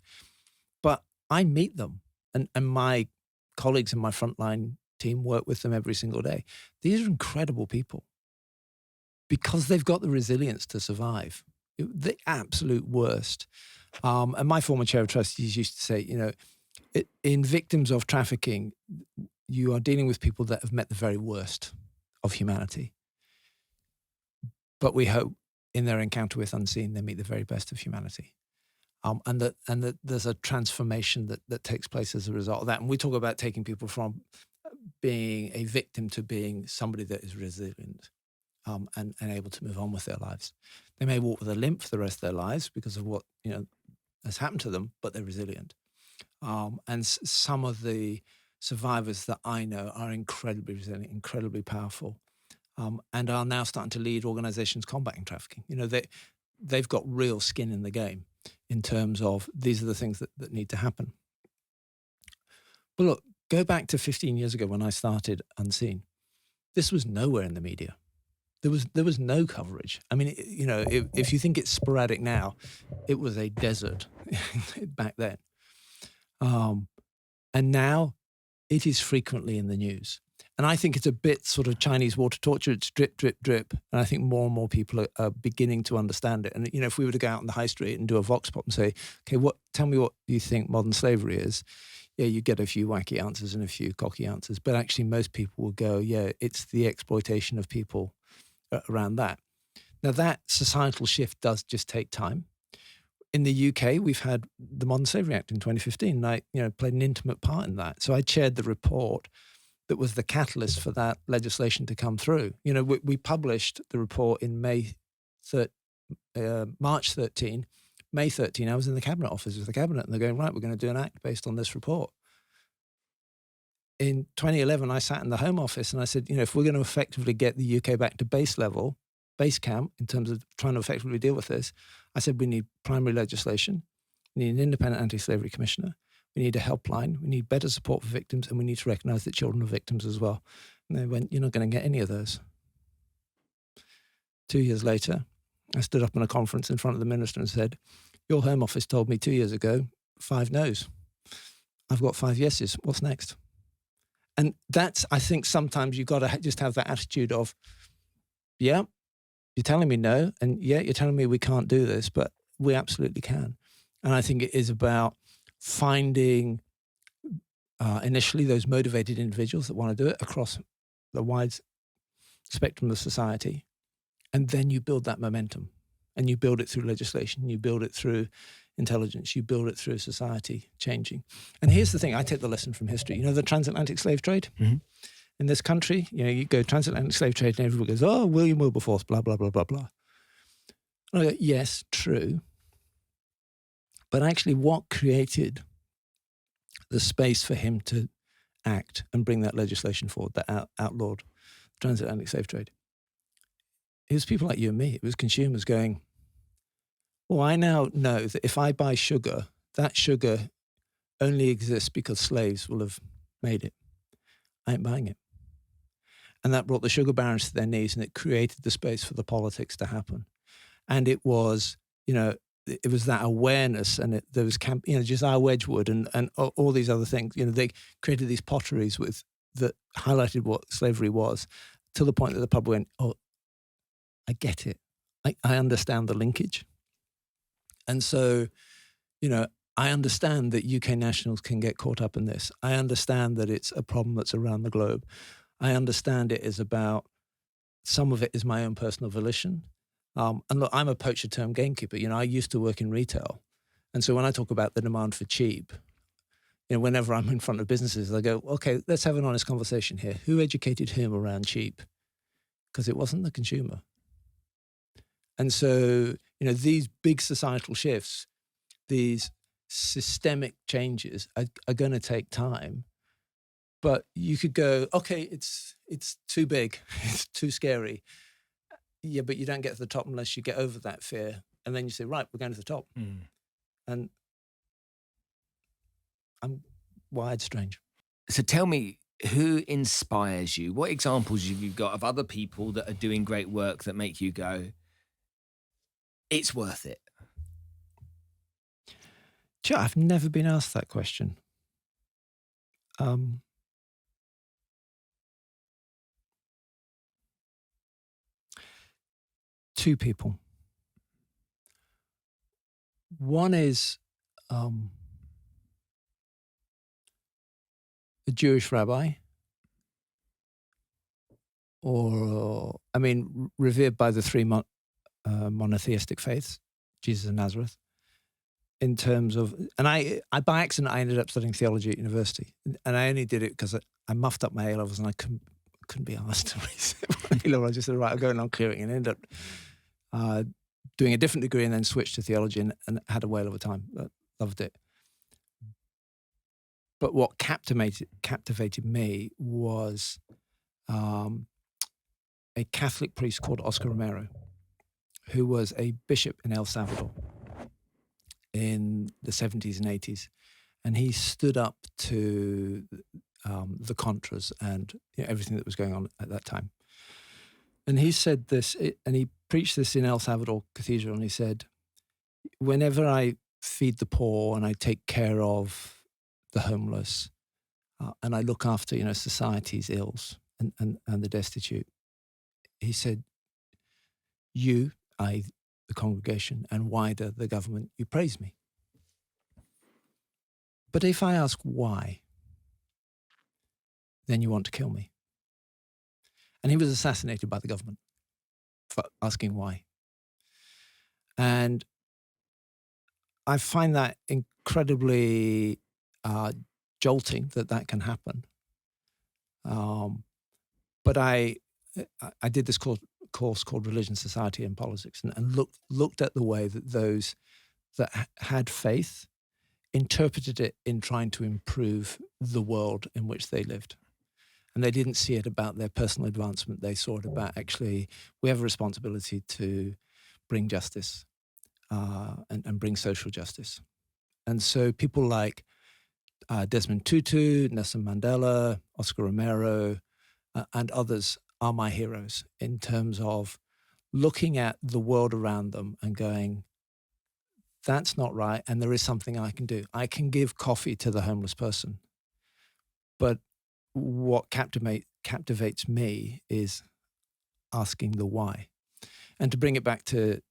S1: But I meet them, and my colleagues in my frontline team work with them every single day. These are incredible people because they've got the resilience to survive. The absolute worst. And my former chair of trustees used to say, in victims of trafficking, you are dealing with people that have met the very worst of humanity. But we hope in their encounter with Unseen, they meet the very best of humanity. And that there's a transformation that takes place as a result of that. And we talk about taking people from being a victim to being somebody that is resilient and able to move on with their lives. They may walk with a limp for the rest of their lives because of what has happened to them, but they're resilient. And some of the survivors that I know are incredibly resilient, incredibly powerful, and are now starting to lead organizations combating trafficking. They've got real skin in the game in terms of these are the things that need to happen. But look, go back to 15 years ago when I started Unseen. This was nowhere in the media. There was no coverage. I mean, if you think it's sporadic now, it was a desert back then. And now it is frequently in the news. And I think it's a bit sort of Chinese water torture. It's drip, drip, drip. And I think more and more people are beginning to understand it. And, if we were to go out on the high street and do a vox pop and say, okay, tell me what you think modern slavery is. Yeah, you get a few wacky answers and a few cocky answers. But actually most people will go, yeah, it's the exploitation of people around that. Now that societal shift does just take time. In the UK, we've had the Modern Slavery Act in 2015, and I played an intimate part in that. So I chaired the report that was the catalyst for that legislation to come through. We published the report in March 13. May 13, I was in the Cabinet office with the Cabinet, and they're going, right, we're going to do an act based on this report. In 2011, I sat in the Home Office and I said, if we're going to effectively get the UK back to base camp, in terms of trying to effectively deal with this, I said we need primary legislation, we need an independent anti-slavery commissioner, we need a helpline, we need better support for victims, and we need to recognise that children are victims as well. And they went, you're not going to get any of those. 2 years later, I stood up in a conference in front of the minister and said, your Home Office told me 2 years ago, 5 no's. I've got 5 yeses. What's next? And that's, I think sometimes you've got to just have that attitude of, yeah, you're telling me no, and yeah, you're telling me we can't do this, but we absolutely can. And I think it is about finding initially those motivated individuals that want to do it across the wide spectrum of society. And then you build that momentum, and you build it through legislation, you build it through intelligence, you build it through society changing. And here's the thing, I take the lesson from history. The transatlantic slave trade? Mm-hmm. In this country, you go transatlantic slave trade and everybody goes, oh, William Wilberforce, blah, blah, blah, blah, blah. And I go, yes, true. But actually what created the space for him to act and bring that legislation forward that outlawed transatlantic slave trade? It was people like you and me. It was consumers going, well, I now know that if I buy sugar, that sugar only exists because slaves will have made it. I ain't buying it. And that brought the sugar barons to their knees, and it created the space for the politics to happen. And it was, it was that awareness, and there was Josiah Wedgwood and all these other things. They created these potteries that highlighted what slavery was, to the point that the public went, oh, I get it. I understand the linkage. And so, I understand that UK nationals can get caught up in this. I understand that it's a problem that's around the globe. I understand it is about, some of it is my own personal volition. And look, I'm a poacher term gamekeeper. I used to work in retail. And so when I talk about the demand for cheap, whenever I'm in front of businesses, I go, okay, let's have an honest conversation here. Who educated whom around cheap? Because it wasn't the consumer. And so, these big societal shifts, these systemic changes are going to take time. But you could go, okay, it's too big, it's too scary. Yeah, but you don't get to the top unless you get over that fear. And then you say, right, we're going to the top. And I'm wired strange.
S2: So tell me, who inspires you? What examples have you got of other people that are doing great work that make you go, it's worth it?
S1: Sure, I've never been asked that question. Two people. One is a Jewish rabbi, revered by the three monotheistic faiths, Jesus of Nazareth. In terms of, and I by accident, I ended up studying theology at university, and I only did it because I muffed up my A-levels and I couldn't be asked to reset my A-level. I just said, right, I'll go on clearing, and ended up doing a different degree and then switched to theology and had a whale of a time. Loved it. But what captivated me was a Catholic priest called Oscar Romero, who was a bishop in El Salvador in the 70s and 80s. And he stood up to the Contras and everything that was going on at that time. And he said this, and he preached this in El Salvador Cathedral, and he said, whenever I feed the poor and I take care of the homeless and I look after, society's ills and the destitute, he said, you, the congregation, and wider the government, you praise me. But if I ask why, then you want to kill me. And he was assassinated by the government for asking why. And I find that incredibly jolting that can happen. But I did this course called Religion, Society and Politics, and looked at the way that those that had faith interpreted it in trying to improve the world in which they lived. And they didn't see it about their personal advancement. They saw it about, actually, we have a responsibility to bring justice and bring social justice. And so people like Desmond Tutu, Nelson Mandela, Oscar Romero, and others are my heroes in terms of looking at the world around them and going, that's not right, and there is something I can do. I can give coffee to the homeless person. But what captivates me is asking the why. And to bring it back to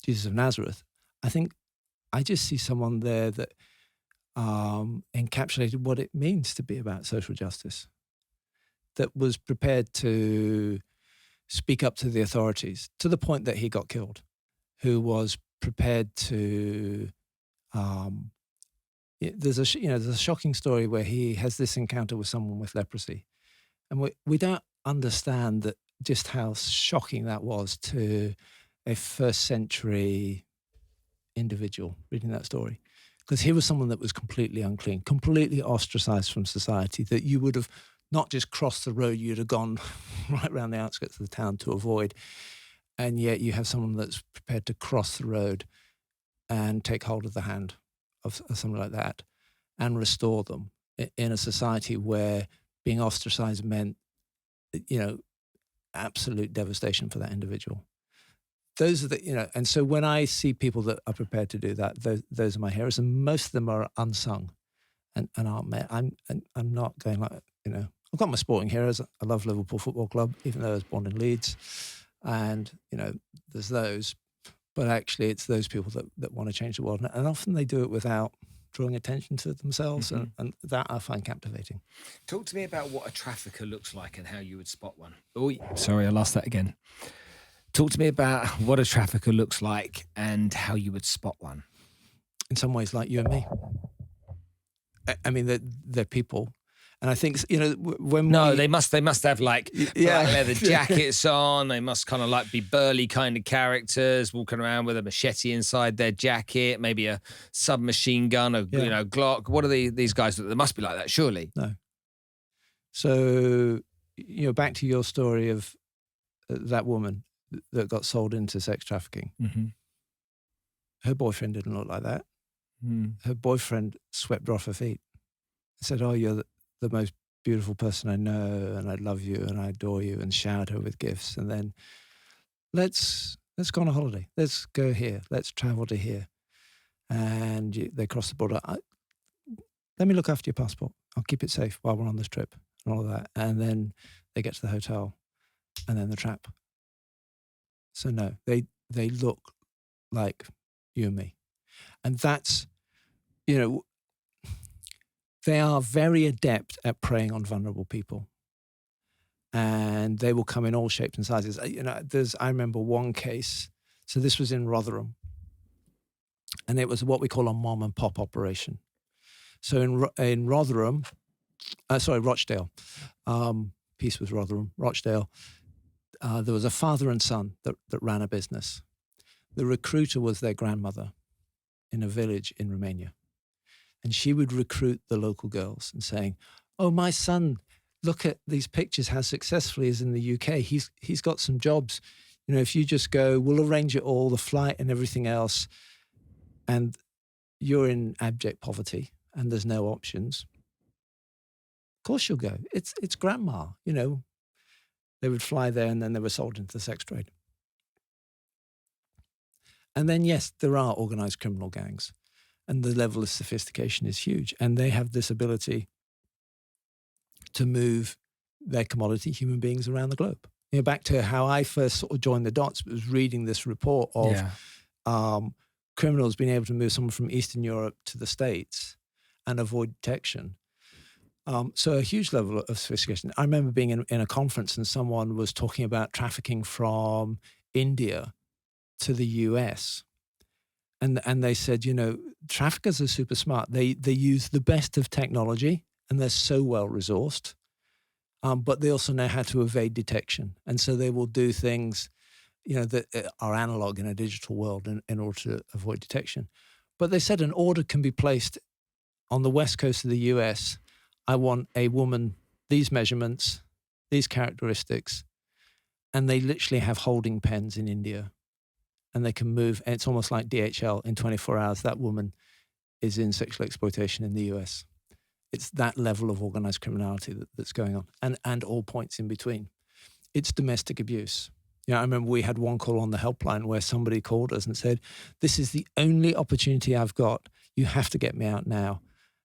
S1: Jesus of Nazareth, I think I just see someone there that encapsulated what it means to be about social justice, that was prepared to speak up to the authorities to the point that he got killed, who was prepared to there's a shocking story where he has this encounter with someone with leprosy, and we don't understand that just how shocking that was to a first century individual reading that story, because he was someone that was completely unclean, completely ostracized from society, that you would have not just crossed the road, you'd have gone right around the outskirts of the town to avoid. And yet you have someone that's prepared to cross the road and take hold of the hand of something like that and restore them in a society where being ostracized meant, absolute devastation for that individual. Those are the, and so when I see people that are prepared to do that, those are my heroes, and most of them are unsung and aren't met. I'm not going like, I've got my sporting heroes. I love Liverpool Football Club, even though I was born in Leeds, and there's those, but actually it's those people that want to change the world, and often they do it without drawing attention to themselves, and that I find captivating.
S2: Talk to me about what a trafficker looks like and how you would spot one. Oh, sorry, I lost that again. Talk to me about what a trafficker looks like and how you would spot one.
S1: In some ways, like you and me. I mean, they're people. And I think, when
S2: they must have like black leather jackets on. They must kind of like be burly kind of characters walking around with a machete inside their jacket, maybe a submachine gun, or Glock. What are these guys? They must be like that, surely.
S1: No. So, back to your story of that woman that got sold into sex trafficking.
S2: Mm-hmm.
S1: Her boyfriend didn't look like that. Her boyfriend swept her off her feet and said, "Oh, you're the most beautiful person I know, and I love you and I adore you," and showered her with gifts. And then let's go on a holiday. Let's go here. Let's travel to here. And they cross the border. Let me look after your passport. I'll keep it safe while we're on this trip and all of that. And then they get to the hotel, and then the trap. So no, they look like you and me. And that's, they are very adept at preying on vulnerable people. And they will come in all shapes and sizes. I remember one case, so this was in Rotherham, and it was what we call a mom and pop operation. So in Rotherham, Rochdale, peace with Rotherham, Rochdale, there was a father and son that ran a business. The recruiter was their grandmother in a village in Romania. And she would recruit the local girls and saying, "Oh, my son, look at these pictures, how successful he is in the UK. He's got some jobs. If you just go, we'll arrange it all, the flight and everything else. And you're in abject poverty and there's no options. Of course you'll go. It's grandma, They would fly there, and then they were sold into the sex trade. And then, yes, there are organized criminal gangs, and the level of sophistication is huge. And they have this ability to move their commodity, human beings, around the globe. Back to how I first sort of joined the dots, was reading this report of criminals being able to move someone from Eastern Europe to the States and avoid detection. So a huge level of sophistication. I remember being in a conference, and someone was talking about trafficking from India to the US. And they said, traffickers are super smart. They use the best of technology, and they're so well resourced, but they also know how to evade detection. And so they will do things, that are analog in a digital world in order to avoid detection. But they said an order can be placed on the west coast of the US. I want a woman, these measurements, these characteristics, and they literally have holding pens in India, and they can move. And it's almost like DHL. In 24 hours, that woman is in sexual exploitation in the US. It's that level of organized criminality that's going on, and all points in between. It's domestic abuse. I remember we had one call on the helpline where somebody called us and said, "This is the only opportunity I've got. You have to get me out now."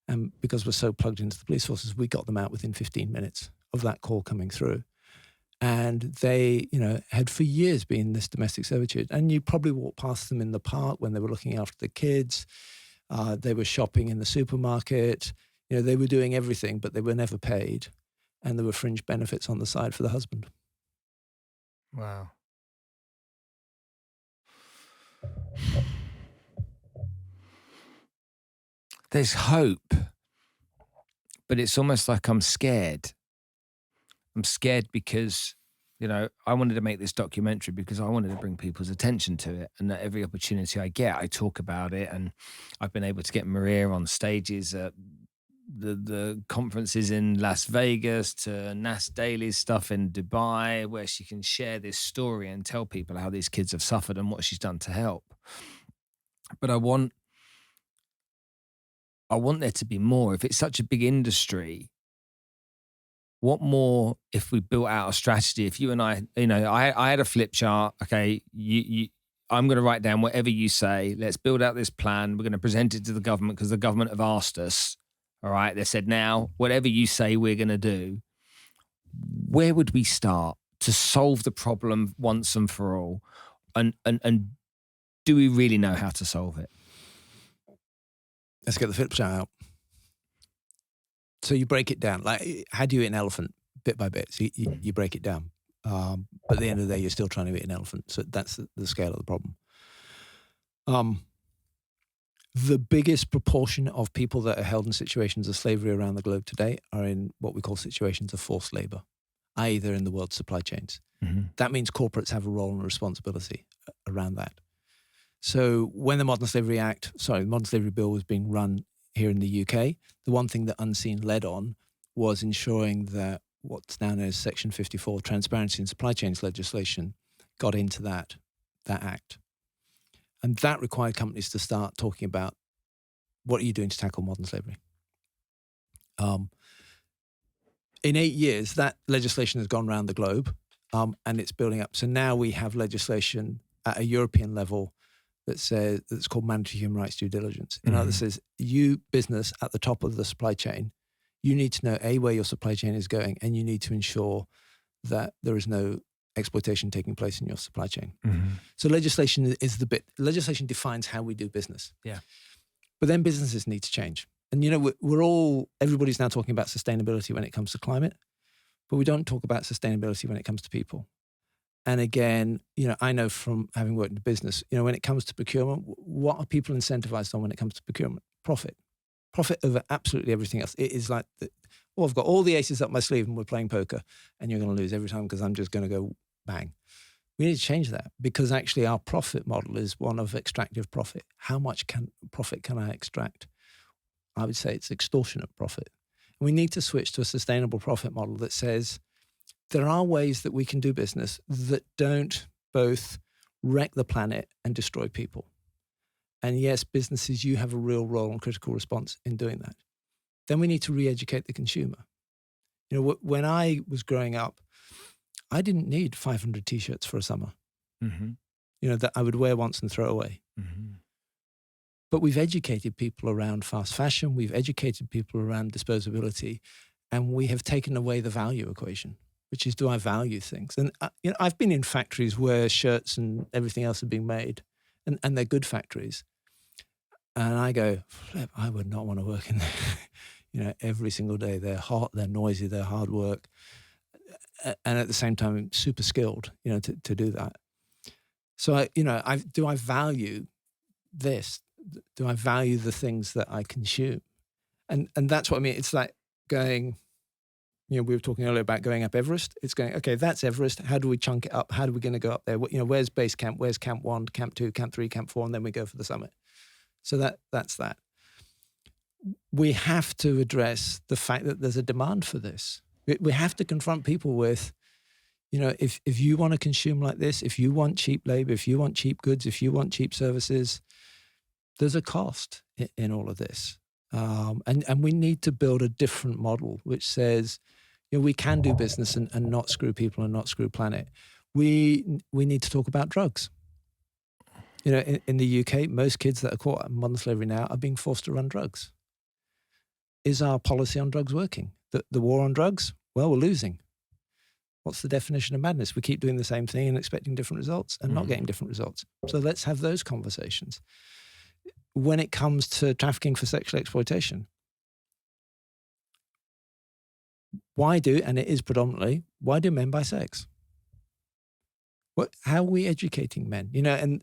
S1: And because we're so plugged into the police forces, we got them out within 15 minutes of that call coming through. And they, had for years been in this domestic servitude. And you probably walked past them in the park when they were looking after the kids. They were shopping in the supermarket. They were doing everything, but they were never paid. And there were fringe benefits on the side for the husband.
S2: Wow. There's hope, but it's almost like I'm scared. I'm scared because I wanted to make this documentary because I wanted to bring people's attention to it, and at every opportunity I get, I talk about it. And I've been able to get Maria on stages at the conferences in Las Vegas, to Nas Daly's stuff in Dubai, where she can share this story and tell people how these kids have suffered and what she's done to help. But I want there to be more. If it's such a big industry, what more if we built out a strategy? If you and I had a flip chart. Okay, I'm going to write down whatever you say. Let's build out this plan. We're going to present it to the government because the government have asked us. All right, they said, now whatever you say we're going to do. Where would we start to solve the problem once and for all? And do we really know how to solve it?
S1: Let's get the flip chart out. So you break it down. Like, how do you eat an elephant? Bit by bit. So you break it down. But at the end of the day, you're still trying to eat an elephant. So that's the scale of the problem. The biggest proportion of people that are held in situations of slavery around the globe today are in what we call situations of forced labor, i.e. they're in the world's supply chains. Mm-hmm. That means corporates have a role and a responsibility around that. So when the Modern Slavery Bill was being run here in the UK, the one thing that Unseen led on was ensuring that what's now known as Section 54, transparency in supply chains legislation, got into that act. And that required companies to start talking about, what are you doing to tackle modern slavery? In 8 years, that legislation has gone around the globe, and it's building up. So now we have legislation at a European level that's called mandatory human rights due diligence. In other words, says, you business at the top of the supply chain, you need to know, A, where your supply chain is going, and you need to ensure that there is no exploitation taking place in your supply chain. Mm-hmm. So legislation defines how we do business. Yeah. But then businesses need to change. And, everybody's now talking about sustainability when it comes to climate, but we don't talk about sustainability when it comes to people. And again, I know from having worked in business, when it comes to procurement, what are people incentivized on when it comes to procurement? Profit over absolutely everything else. It is like, I've got all the aces up my sleeve and we're playing poker and you're going to lose every time because I'm just going to go bang. We need to change that, because actually our profit model is one of extractive profit. How much profit can I extract? I would say it's extortionate profit. And we need to switch to a sustainable profit model that says there are ways that we can do business that don't both wreck the planet and destroy people. And yes, businesses, you have a real role and critical response in doing that. Then we need to re-educate the consumer. When I was growing up, I didn't need 500 T-shirts for a summer, that I would wear once and throw away. Mm-hmm. But we've educated people around fast fashion. We've educated people around disposability, and we have taken away the value equation, which is, do I value things? And I've been in factories where shirts and everything else are being made, and they're good factories. And I go, flip, I would not want to work in there. Every single day. They're hot, they're noisy, they're hard work. And at the same time, super skilled, to do that. So, do I value this? Do I value the things that I consume? And that's what I mean. It's like going, we were talking earlier about going up Everest. It's going, okay, that's Everest. How do we chunk it up? How are we going to go up there? Where's base camp? Where's camp 1, camp 2, camp 3, camp 4, and then we go for the summit. So that's that. We have to address the fact that there's a demand for this. We have to confront people with, if you want to consume like this, if you want cheap labor, if you want cheap goods, if you want cheap services, there's a cost in all of this. And we need to build a different model which says, we can do business and not screw people and not screw planet. We need to talk about drugs. In the UK, most kids that are caught in modern slavery now are being forced to run drugs. Is our policy on drugs working? The war on drugs? Well, we're losing. What's the definition of madness? We keep doing the same thing and expecting different results and not getting different results. So let's have those conversations. When it comes to trafficking for sexual exploitation, why do men buy sex? How are we educating men?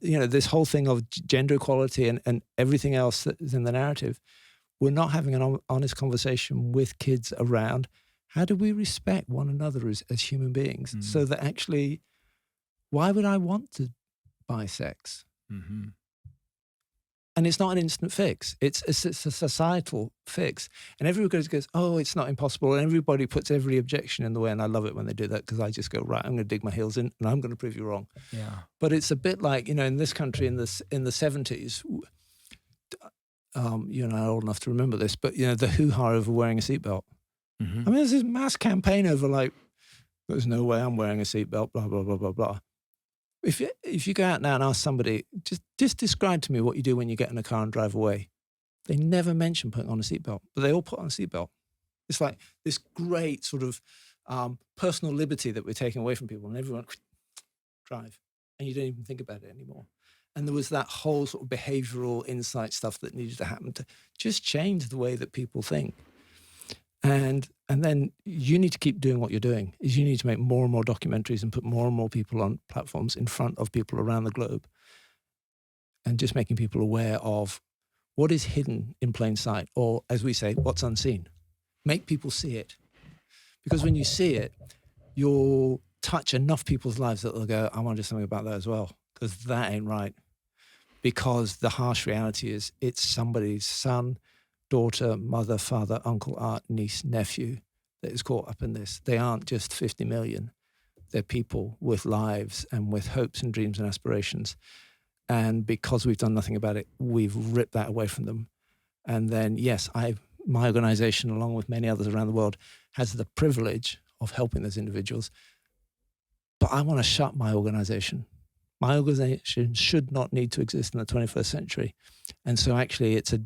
S1: This whole thing of gender equality and everything else that is in the narrative, we're not having an honest conversation with kids around how do we respect one another as human beings? So that actually, why would I want to buy sex?
S2: Mm-hmm.
S1: And it's not an instant fix. It's a societal fix. And everybody goes, oh, it's not impossible. And everybody puts every objection in the way. And I love it when they do that, because I just go, right, I'm going to dig my heels in and I'm going to prove you wrong.
S2: Yeah. But
S1: it's a bit like, in this country in the 70s, you and I are old enough to remember this, but, the hoo-ha over wearing a seatbelt.
S2: Mm-hmm.
S1: I mean, there's this mass campaign over like, there's no way I'm wearing a seatbelt, blah, blah, blah, blah, blah. If you go out now and ask somebody, just describe to me what you do when you get in a car and drive away. They never mention putting on a seatbelt, but they all put on a seatbelt. It's like this great sort of personal liberty that we're taking away from people, and everyone drive, and you don't even think about it anymore. And there was that whole sort of behavioral insight stuff that needed to happen to just change the way that people think. And then you need to keep doing what you're doing, is you need to make more and more documentaries and put more and more people on platforms in front of people around the globe, and just making people aware of what is hidden in plain sight, or as we say, what's unseen. Make people see it. Because when you see it, you'll touch enough people's lives that they'll go, I want to do something about that as well, because that ain't right. Because the harsh reality is it's somebody's son, daughter, mother, father, uncle, aunt, niece, nephew that is caught up in this. They aren't just 50 million. They're people with lives and with hopes and dreams and aspirations. And because we've done nothing about it, we've ripped that away from them. And then, yes, my organization, along with many others around the world, has the privilege of helping those individuals. But I want to shut my organization. My organization should not need to exist in the 21st century. And so actually it's a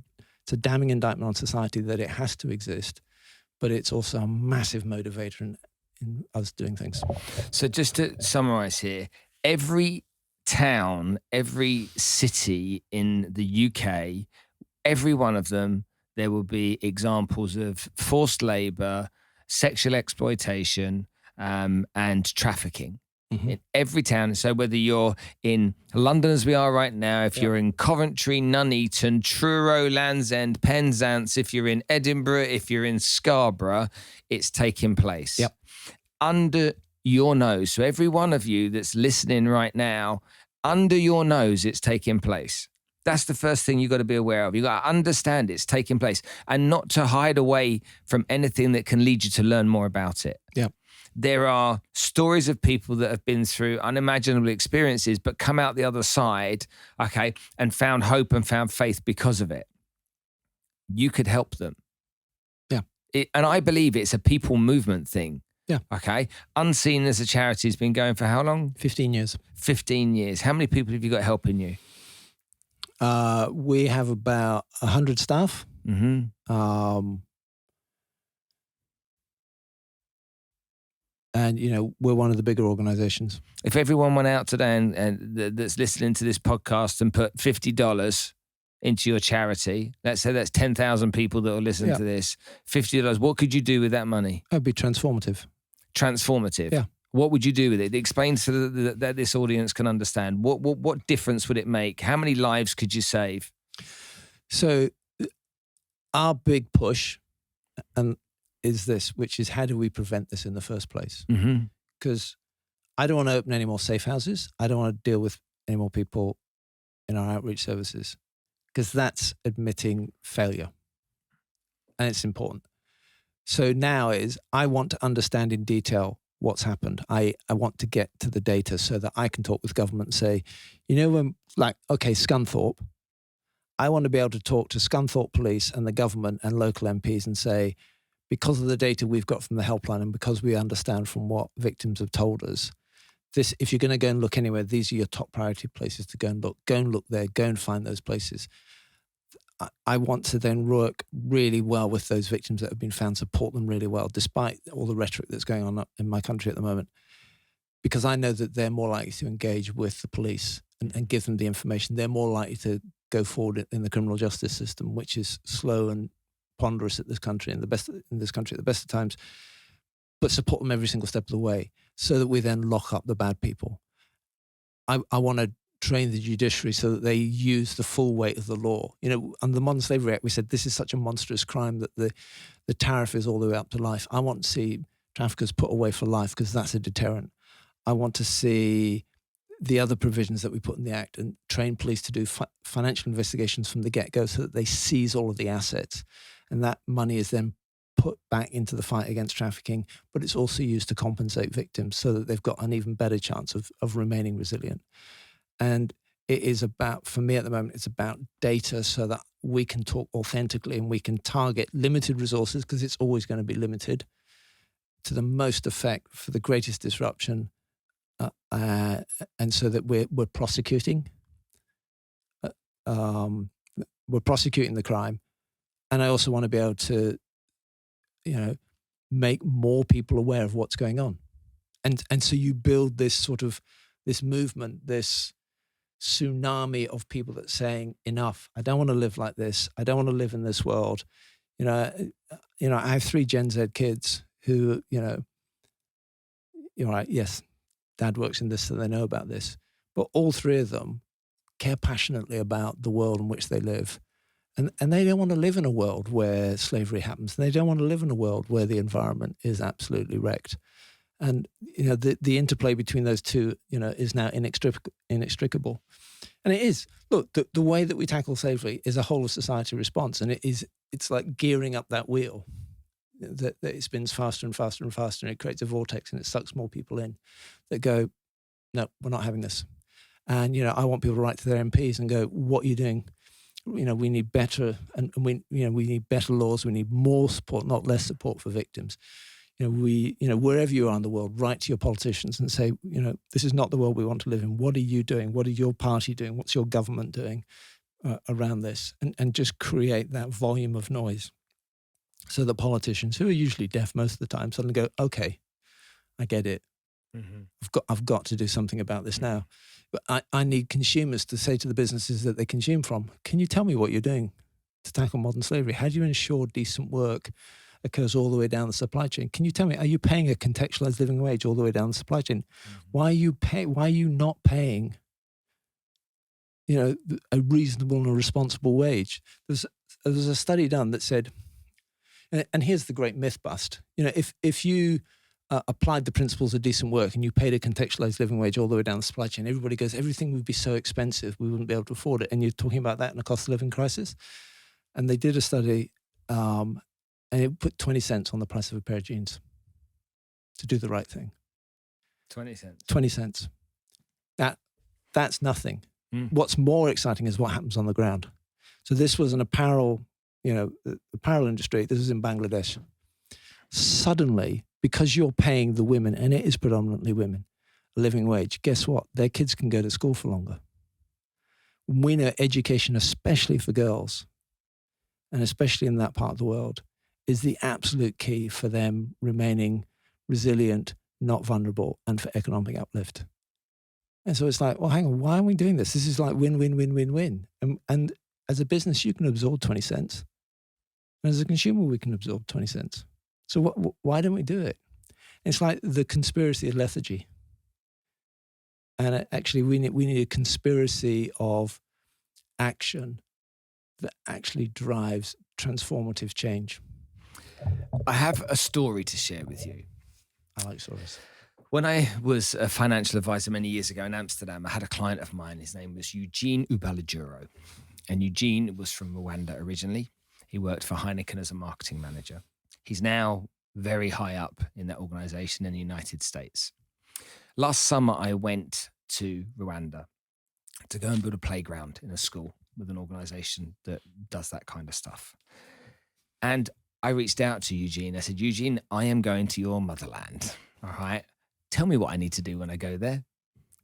S1: damning indictment on society that it has to exist, but it's also a massive motivator in us doing things.
S2: So just to summarize here, every town, every city in the UK, every one of them, there will be examples of forced labor, sexual exploitation, and trafficking. In every town. So whether you're in London as we are right now, if you're in Coventry, Nuneaton, Truro, Land's End, Penzance, if you're in Edinburgh, if you're in Scarborough, it's taking place.
S1: Yep.
S2: Under your nose. So every one of you that's listening right now, under your nose, it's taking place. That's the first thing you've got to be aware of. You've got to understand it's taking place, and not to hide away from anything that can lead you to learn more about it.
S1: Yeah.
S2: There are stories of people that have been through unimaginable experiences, but come out the other side, okay, and found hope and found faith because of it. You could help them.
S1: Yeah.
S2: And I believe it's a people movement thing.
S1: Yeah.
S2: Okay. Unseen as a charity has been going for how long?
S1: 15 years.
S2: 15 years. How many people have you got helping you?
S1: We have about 100 staff.
S2: Mm-hmm.
S1: And, we're one of the bigger organizations.
S2: If everyone went out today and that's listening to this podcast and put $50 into your charity, let's say that's 10,000 people that will listen to this, $50, what could you do with that money?
S1: It'd be transformative.
S2: Transformative?
S1: Yeah.
S2: What would you do with it? Explain so that this audience can understand. What difference would it make? How many lives could you save?
S1: So our big push is this, which is how do we prevent this in the first place? Because I don't want to open any more safe houses. I don't want to deal with any more people in our outreach services, because that's admitting failure. And it's important. So now I want to understand in detail what's happened. I want to get to the data so that I can talk with government and say, when, Scunthorpe, I want to be able to talk to Scunthorpe Police and the government and local MPs and say, because of the data we've got from the helpline and because we understand from what victims have told us, if you're going to go and look anywhere, these are your top priority places to go and look. Go and look there. Go and find those places. I want to then work really well with those victims that have been found, support them really well, despite all the rhetoric that's going on in my country at the moment, because I know that they're more likely to engage with the police and give them the information. They're more likely to go forward in the criminal justice system, which is slow and ponderous at this country at the best of times, but support them every single step of the way so that we then lock up the bad people. I want to train the judiciary so that they use the full weight of the law. Under the Modern Slavery Act, we said this is such a monstrous crime that the tariff is all the way up to life. I want to see traffickers put away for life because that's a deterrent. I want to see the other provisions that we put in the Act and train police to do financial investigations from the get-go so that they seize all of the assets. And that money is then put back into the fight against trafficking, but it's also used to compensate victims so that they've got an even better chance of remaining resilient. And it is about, for me at the moment, it's about data so that we can talk authentically and we can target limited resources, because it's always going to be limited, to the most effect for the greatest disruption, and so that we're prosecuting. We're prosecuting the crime. And I also want to be able to, make more people aware of what's going on. And so you build this movement, this tsunami of people that's saying, enough, I don't want to live like this. I don't want to live in this world. I have 3 Gen Z kids who, you're right, yes, dad works in this, so they know about this. But all 3 of them care passionately about the world in which they live. And they don't want to live in a world where slavery happens. They don't want to live in a world where the environment is absolutely wrecked. And, the interplay between those two, is now inextricable. And it is. Look, the way that we tackle slavery is a whole of society response. And it's like gearing up that wheel that it spins faster and faster and faster, and it creates a vortex and it sucks more people in that go, no, we're not having this. And, I want people to write to their MPs and go, what are you doing? We need better, and we need better laws. We need more support, not less support for victims. Wherever you are in the world, write to your politicians and say, this is not the world we want to live in. What are you doing? What are your party doing? What's your government doing around this? And just create that volume of noise so that politicians, who are usually deaf most of the time, suddenly go, okay, I get it. Mm-hmm. I've got to do something about this now. But I need consumers to say to the businesses that they consume from, can you tell me what you're doing to tackle modern slavery? How do you ensure decent work occurs all the way down the supply chain? Can you tell me, are you paying a contextualized living wage all the way down the supply chain? Mm-hmm. Why are you not paying, a reasonable and a responsible wage? There's a study done that said, and here's the great myth bust, if you applied the principles of decent work and you paid a contextualized living wage all the way down the supply chain, everybody goes, everything would be so expensive, we wouldn't be able to afford it. And you're talking about that in a cost of living crisis. And they did a study, and it put 20 cents on the price of a pair of jeans to do the right thing.
S2: 20 cents.
S1: 20 cents. That's nothing. Mm. What's more exciting is what happens on the ground. So this was an apparel, the apparel industry. This is in Bangladesh. Suddenly, because you're paying the women, and it is predominantly women, a living wage, guess what? Their kids can go to school for longer. We know education, especially for girls, and especially in that part of the world, is the absolute key for them remaining resilient, not vulnerable, and for economic uplift. And so it's like, well, hang on, why are we doing this? This is like win, win, win, win, win. And as a business, you can absorb 20 cents. And as a consumer, we can absorb 20 cents. So why don't we do it? It's like the conspiracy of lethargy. And actually, we need a conspiracy of action that actually drives transformative change.
S2: I have a story to share with you.
S1: I like stories.
S2: When I was a financial advisor many years ago in Amsterdam, I had a client of mine. His name was Eugene Ubalajuro. And Eugene was from Rwanda originally. He worked for Heineken as a marketing manager. He's now very high up in that organization in the United States. Last summer, I went to Rwanda to go and build a playground in a school with an organization that does that kind of stuff. And I reached out to Eugene. I said, Eugene, I am going to your motherland. All right. Tell me what I need to do when I go there.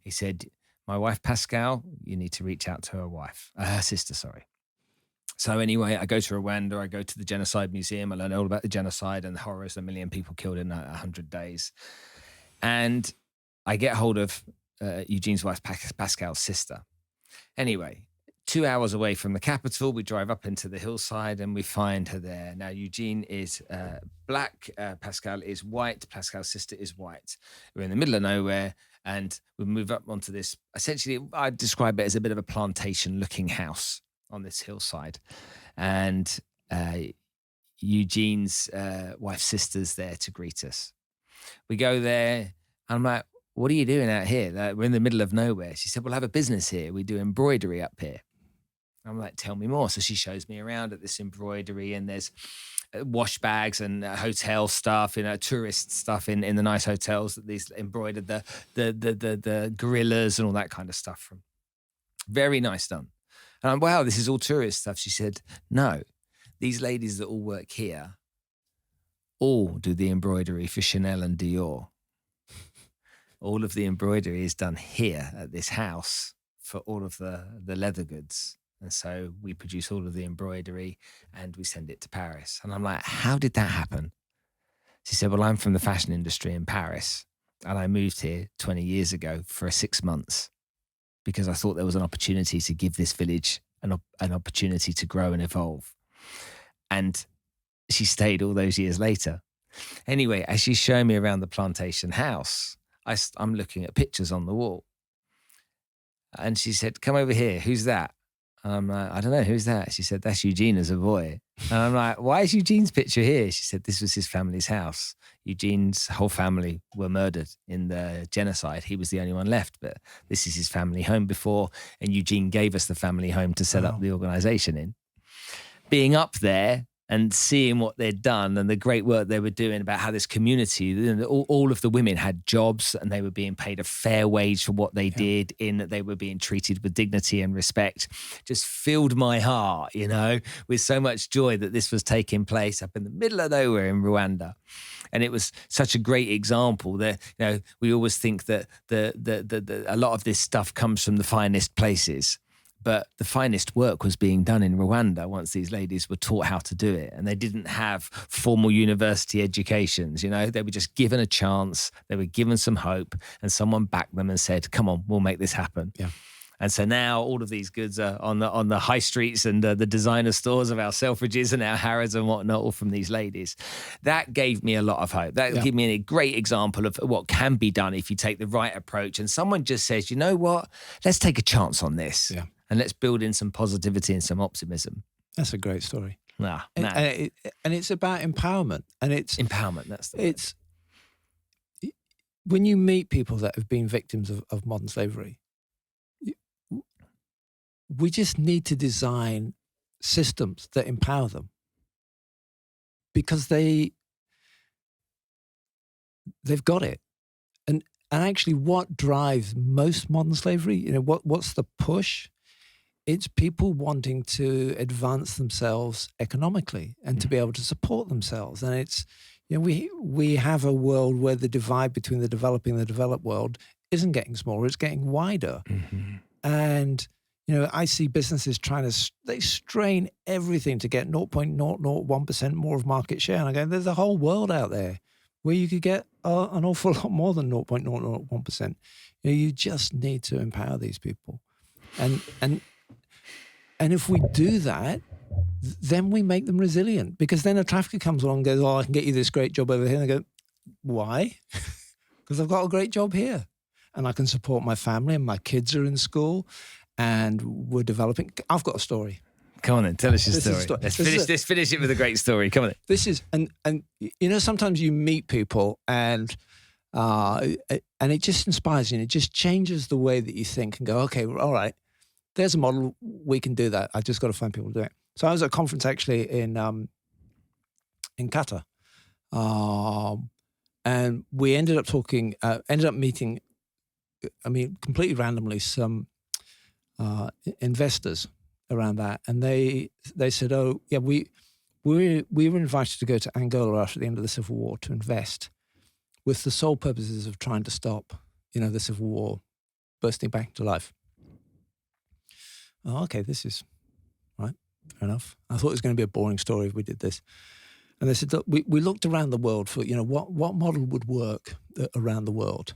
S2: He said, my wife, Pascal, you need to reach out to her sister, sorry. So anyway, I go to Rwanda, I go to the Genocide Museum, I learn all about the genocide and the horrors, 1 million people killed in 100 days. And I get hold of Eugene's wife, Pascal's sister. Anyway, 2 hours away from the capital, we drive up into the hillside and we find her there. Now, Eugene is black, Pascal is white, Pascal's sister is white. We're in the middle of nowhere And we move up onto this. Essentially, I describe it as a bit of a plantation-looking house on this hillside. And Eugene's wife's sister's there to greet us. We go there. I'm like, what are you doing out here? Like, we're in the middle of nowhere. She said, we'll have a business here. We do embroidery up here. I'm like, tell me more. So she shows me around at this embroidery, and there's wash bags and hotel stuff, tourist stuff in the nice hotels that these embroidered the gorillas and all that kind of stuff from. Very nice done. And I'm, wow, this is all tourist stuff. She said, no, these ladies that all work here all do the embroidery for Chanel and Dior. All of the embroidery is done here at this house for all of the leather goods. And so we produce all of the embroidery and we send it to Paris. And I'm like, how did that happen? She said, well, I'm from the fashion industry in Paris, and I moved here 20 years ago for 6 months because I thought there was an opportunity to give this village an opportunity to grow and evolve. And she stayed all those years later. Anyway, as she's showing me around the plantation house, I'm looking at pictures on the wall. And she said, come over here. Who's that? And I'm like, I don't know, who's that? She said, that's Eugene as a boy. And I'm like, why is Eugene's picture here? She said, this was his family's house. Eugene's whole family were murdered in the genocide. He was the only one left, but this is his family home before. And Eugene gave us the family home to set up the organization in. Being up there and seeing what they'd done and the great work they were doing about how this community, all of the women had jobs and they were being paid a fair wage for what they did, in that they were being treated with dignity and respect, just filled my heart, with so much joy that this was taking place up in the middle of nowhere in Rwanda. And it was such a great example that, we always think that a lot of this stuff comes from the finest places. But the finest work was being done in Rwanda once these ladies were taught how to do it. And they didn't have formal university educations, They were just given a chance. They were given some hope, and someone backed them and said, come on, we'll make this happen. Yeah. And so now all of these goods are on the high streets and the designer stores of our Selfridges and our Harrods and whatnot, all from these ladies. That gave me a lot of hope. That gave me a great example of what can be done if you take the right approach. And someone just says, you know what, let's take a chance on this. Yeah. And let's build in some positivity and some optimism.
S1: That's a great story.
S2: And
S1: it's about empowerment. And it's
S2: empowerment. That's the word.
S1: When you meet people that have been victims of modern slavery, we just need to design systems that empower them, because they've got it. And actually, what drives most modern slavery? What's the push? It's people wanting to advance themselves economically and to be able to support themselves. And it's, we have a world where the divide between the developing and the developed world isn't getting smaller, it's getting wider. Mm-hmm. And, I see businesses they strain everything to get 0.001% more of market share. And I go, there's a whole world out there where you could get an awful lot more than 0.001%. You just need to empower these people. And if we do that, then we make them resilient, because then a trafficker comes along and goes, I can get you this great job over here. And I go, why? Because I've got a great job here and I can support my family and my kids are in school and we're developing. I've got a story.
S2: Come on then, tell us your story. Let's finish it with a great story. Come on then.
S1: This is, and sometimes you meet people and it just inspires you and it just changes the way that you think and go, okay, all right, there's a model, we can do that. I just got to find people to do it. So I was at a conference actually in Qatar, and we ended up meeting, completely randomly, some investors around that, and they said, oh yeah, we were invited to go to Angola after the end of the Civil War to invest, with the sole purposes of trying to stop, the Civil War bursting back into life. Oh, okay, this is right. Fair enough. I thought it was going to be a boring story if we did this. And they said, look, we looked around the world for, what model would work around the world.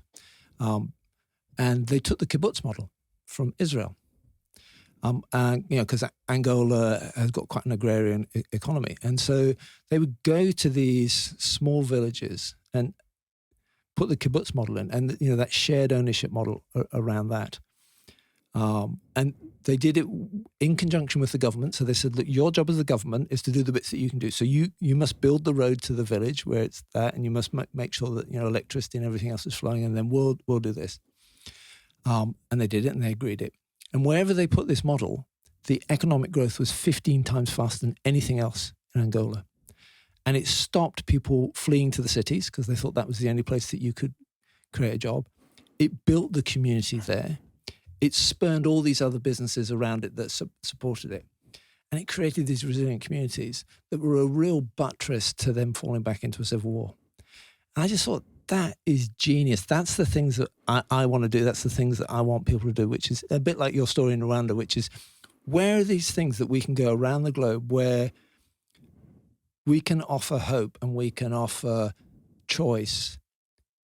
S1: And they took the kibbutz model from Israel. Because Angola has got quite an agrarian economy. And so they would go to these small villages and put the kibbutz model in, and that shared ownership model around that. And they did it in conjunction with the government. So they said, look, your job as the government is to do the bits that you can do. So you must build the road to the village where it's that, and you must make sure that electricity and everything else is flowing, and then we'll do this. And they did it, and they agreed it. And wherever they put this model, the economic growth was 15 times faster than anything else in Angola. And it stopped people fleeing to the cities because they thought that was the only place that you could create a job. It built the community there. It spurned all these other businesses around it that supported it. And it created these resilient communities that were a real buttress to them falling back into a civil war. And I just thought, that is genius. That's the things that I want to do. That's the things that I want people to do, which is a bit like your story in Rwanda, which is, where are these things that we can go around the globe where we can offer hope and we can offer choice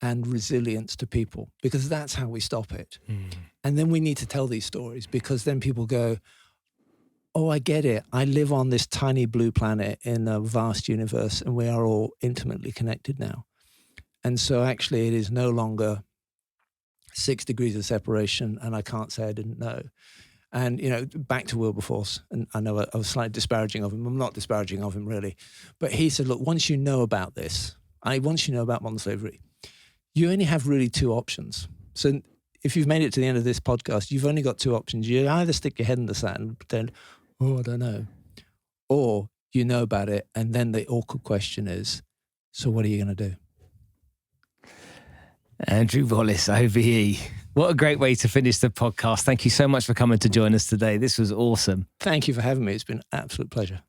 S1: and resilience to people, because that's how we stop it. And then we need to tell these stories, because then people go, oh, I get it. I live on this tiny blue planet in a vast universe, and we are all intimately connected now. And so actually it is no longer 6 degrees of separation and I can't say I didn't know. And, back to Wilberforce, and I know I was slightly disparaging of him. I'm not disparaging of him, really. But he said, look, once you know about this, once you know about modern slavery, you only have really 2 options. So if you've made it to the end of this podcast, you've only got 2 options. You either stick your head in the sand and pretend, oh, I don't know. Or you know about it, and then the awkward question is, so what are you going to do?
S2: Andrew Wallis, OBE. What a great way to finish the podcast. Thank you so much for coming to join us today. This was awesome.
S1: Thank you for having me. It's been an absolute pleasure.